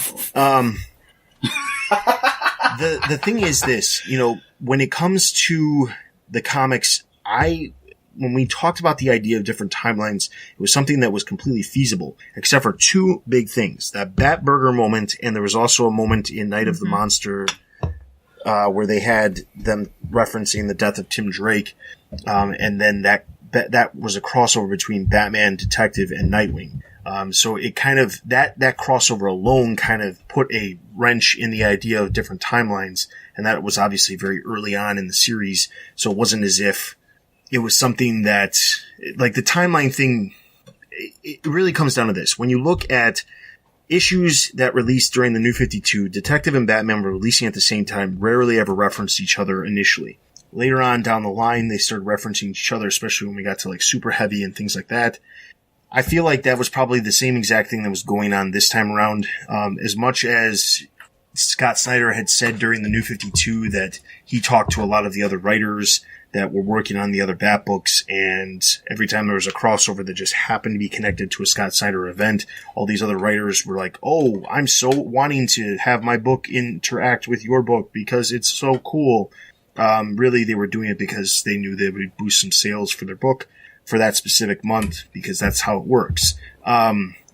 the thing is this, when it comes to the comics, when we talked about the idea of different timelines, it was something that was completely feasible, except for two big things. That Bat Burger moment, and there was also a moment in Night of the Monster where they had them referencing the death of Tim Drake, and then that was a crossover between Batman, Detective, and Nightwing. So it kind of, that crossover alone kind of put a wrench in the idea of different timelines, and that was obviously very early on in the series, so it wasn't as if it was something that, like the timeline thing, it really comes down to this. When you look at issues that released during the New 52, Detective and Batman were releasing at the same time, rarely ever referenced each other initially. later on down the line, they started referencing each other, especially when we got to like Super Heavy and things like that. I feel like that was probably the same exact thing that was going on this time around. As much as Scott Snyder had said during the New 52 that he talked to a lot of the other writers that were working on the other Bat books, and every time there was a crossover that just happened to be connected to a Scott Snyder event, all these other writers were like, oh, I'm so wanting to have my book interact with your book because it's so cool. Really, they were doing it because they knew they would boost some sales for their book for that specific month, because that's how it works.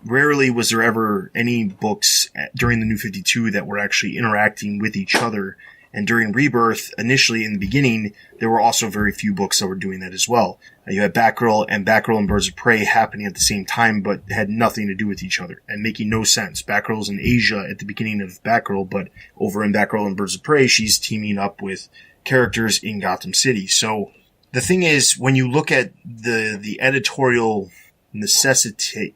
Rarely was there ever any books during the New 52 that were actually interacting with each other. And during Rebirth, initially in the beginning, there were also very few books that were doing that as well. You had Batgirl and Birds of Prey happening at the same time, but had nothing to do with each other and making no sense. Batgirl's in Asia at the beginning of Batgirl, but over in Batgirl and Birds of Prey, she's teaming up with characters in Gotham City. So the thing is, when you look at the editorial necessary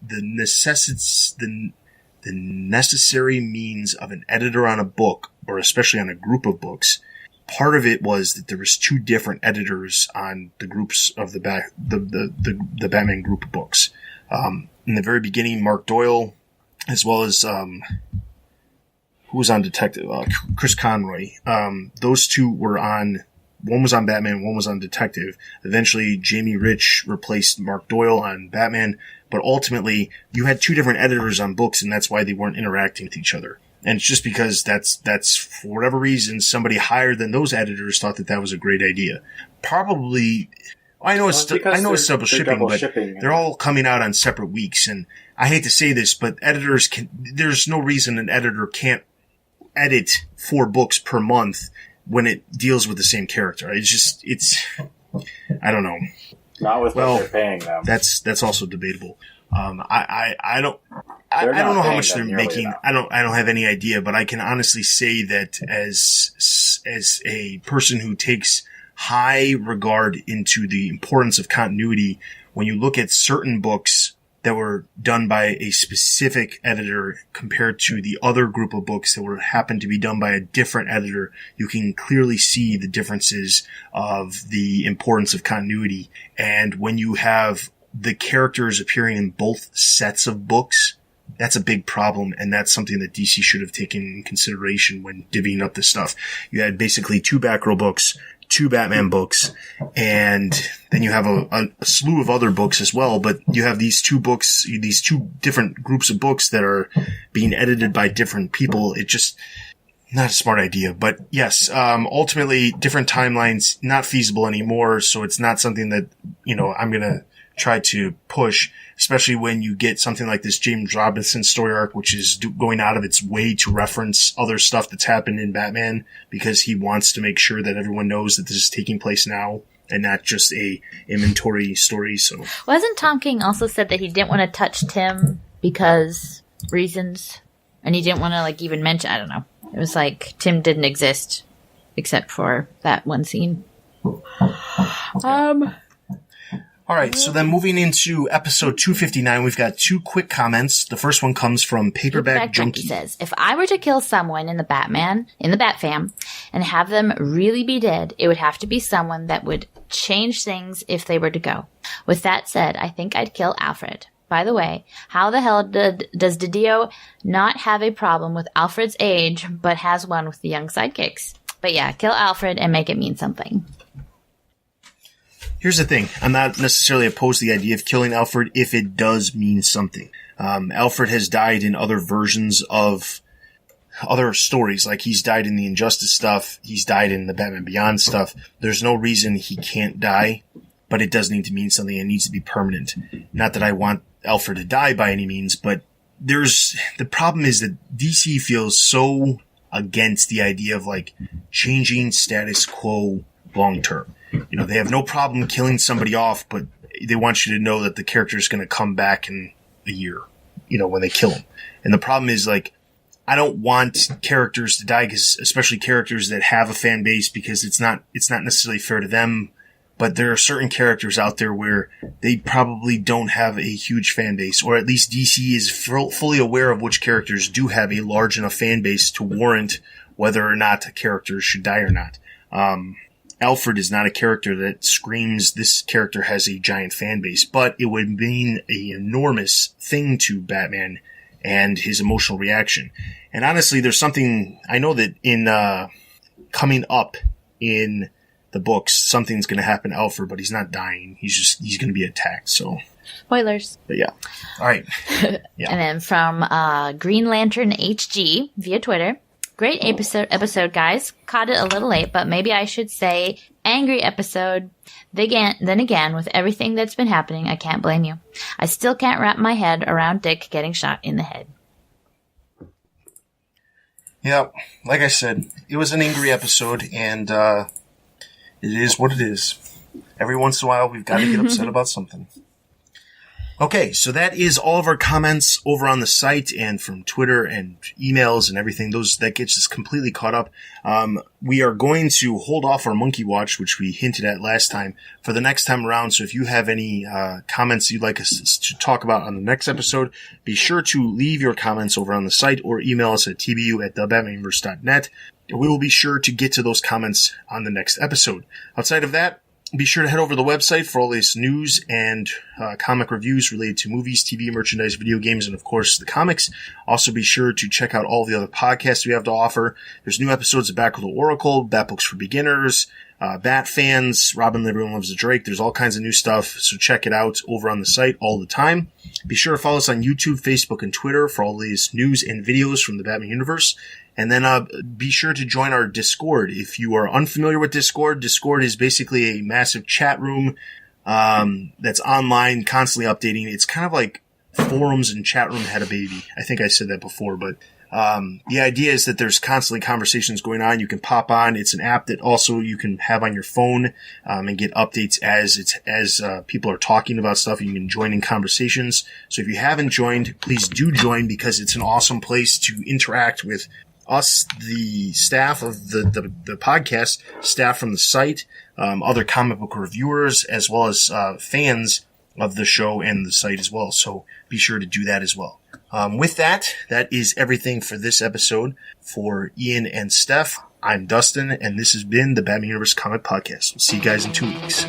means of an editor on a book, or especially on a group of books, part of it was that there was two different editors on the groups of the Batman group of books. In the very beginning, Mark Doyle, as well as who was on Detective, Chris Conroy. Those two were on. One was on Batman, one was on Detective. Eventually, Jamie Rich replaced Mark Doyle on Batman, but ultimately, you had two different editors on books, and that's why they weren't interacting with each other. And it's just because that's for whatever reason, somebody higher than those editors thought that was a great idea. Probably, I know it's double shipping, but they're all coming out on separate weeks, and I hate to say this, but there's no reason an editor can't edit 4 books per month when it deals with the same character. I don't know. Not with what they're paying them. That's also debatable. I don't know how much they're making. Enough. I don't have any idea, but I can honestly say that as a person who takes high regard into the importance of continuity, when you look at certain books that were done by a specific editor compared to the other group of books that happened to be done by a different editor, you can clearly see the differences of the importance of continuity. And when you have the characters appearing in both sets of books, that's a big problem, and that's something that DC should have taken in consideration when divvying up this stuff. You had basically 2 Batgirl books, 2 Batman books, and then you have a slew of other books as well, but you have these 2 books, these 2 different groups of books that are being edited by different people. It just, not a smart idea. But yes, ultimately, different timelines, not feasible anymore, so it's not something that, I'm gonna try to push, especially when you get something like this James Robinson story arc, which is going out of its way to reference other stuff that's happened in Batman, because he wants to make sure that everyone knows that this is taking place now and not just a inventory story. So wasn't Tom King also said that he didn't want to touch Tim because reasons, and he didn't want to even mention, I don't know. It was like Tim didn't exist except for that one scene. All right, so then moving into episode 259, we've got 2 quick comments. The first one comes from Paperback Junkie. Says, if I were to kill someone in the Bat-Fam, and have them really be dead, it would have to be someone that would change things if they were to go. With that said, I think I'd kill Alfred. By the way, how the hell does Didio not have a problem with Alfred's age, but has one with the young sidekicks? But yeah, kill Alfred and make it mean something. Here's the thing. I'm not necessarily opposed to the idea of killing Alfred if it does mean something. Alfred has died in other versions of other stories. Like, he's died in the Injustice stuff. He's died in the Batman Beyond stuff. There's no reason he can't die, but it does need to mean something. It needs to be permanent. Not that I want Alfred to die by any means, but the problem is that DC feels so against the idea of changing status quo long term. They have no problem killing somebody off, but they want you to know that the character is going to come back in a year, when they kill him. And the problem is, I don't want characters to die, especially characters that have a fan base, because it's not necessarily fair to them. But there are certain characters out there where they probably don't have a huge fan base, or at least DC is fully aware of which characters do have a large enough fan base to warrant whether or not a character should die or not. Alfred is not a character that screams this character has a giant fan base, but it would mean an enormous thing to Batman and his emotional reaction. And honestly, there's something, I know that in coming up in the books, something's going to happen to Alfred, but he's not dying. He's going to be attacked. So Spoilers. But yeah. All right. Yeah. And then from Green Lantern HG via Twitter. Great episode, guys. Caught it a little late, but maybe I should say angry episode. Then again, with everything that's been happening, I can't blame you. I still can't wrap my head around Dick getting shot in the head. Yeah, like I said, it was an angry episode, and it is what it is. Every once in a while, we've got to get upset about something. Okay, so that is all of our comments over on the site and from Twitter and emails and everything. That gets us completely caught up. We are going to hold off our Monkey Watch, which we hinted at last time, for the next time around. So if you have any comments you'd like us to talk about on the next episode, be sure to leave your comments over on the site or email us at tbu@thebatmanuniverse.net. We will be sure to get to those comments on the next episode. Outside of that, be sure to head over to the website for all this news and comic reviews related to movies, TV, merchandise, video games, and, of course, the comics. Also, be sure to check out all the other podcasts we have to offer. There's new episodes of Back with the Oracle, Bat Books for Beginners, Bat Fans, Robin Everyone Loves a Drake. There's all kinds of new stuff, so check it out over on the site all the time. Be sure to follow us on YouTube, Facebook, and Twitter for all these news and videos from the Batman universe. And then be sure to join our Discord. If you are unfamiliar with Discord, Discord is basically a massive chat room that's online, constantly updating. It's kind of like forums and chat room had a baby. I think I said that before, but the idea is that there's constantly conversations going on. You can pop on. It's an app that also you can have on your phone and get updates as people are talking about stuff. You can join in conversations. So if you haven't joined, please do join, because it's an awesome place to interact with us, the staff of the podcast, staff from the site, other comic book reviewers, as well as fans of the show and the site as well. So be sure to do that as well. With that is everything for this episode. For Ian and Steph, I'm Dustin, and this has been the Batman Universe Comic Podcast. We'll see you guys in 2 weeks.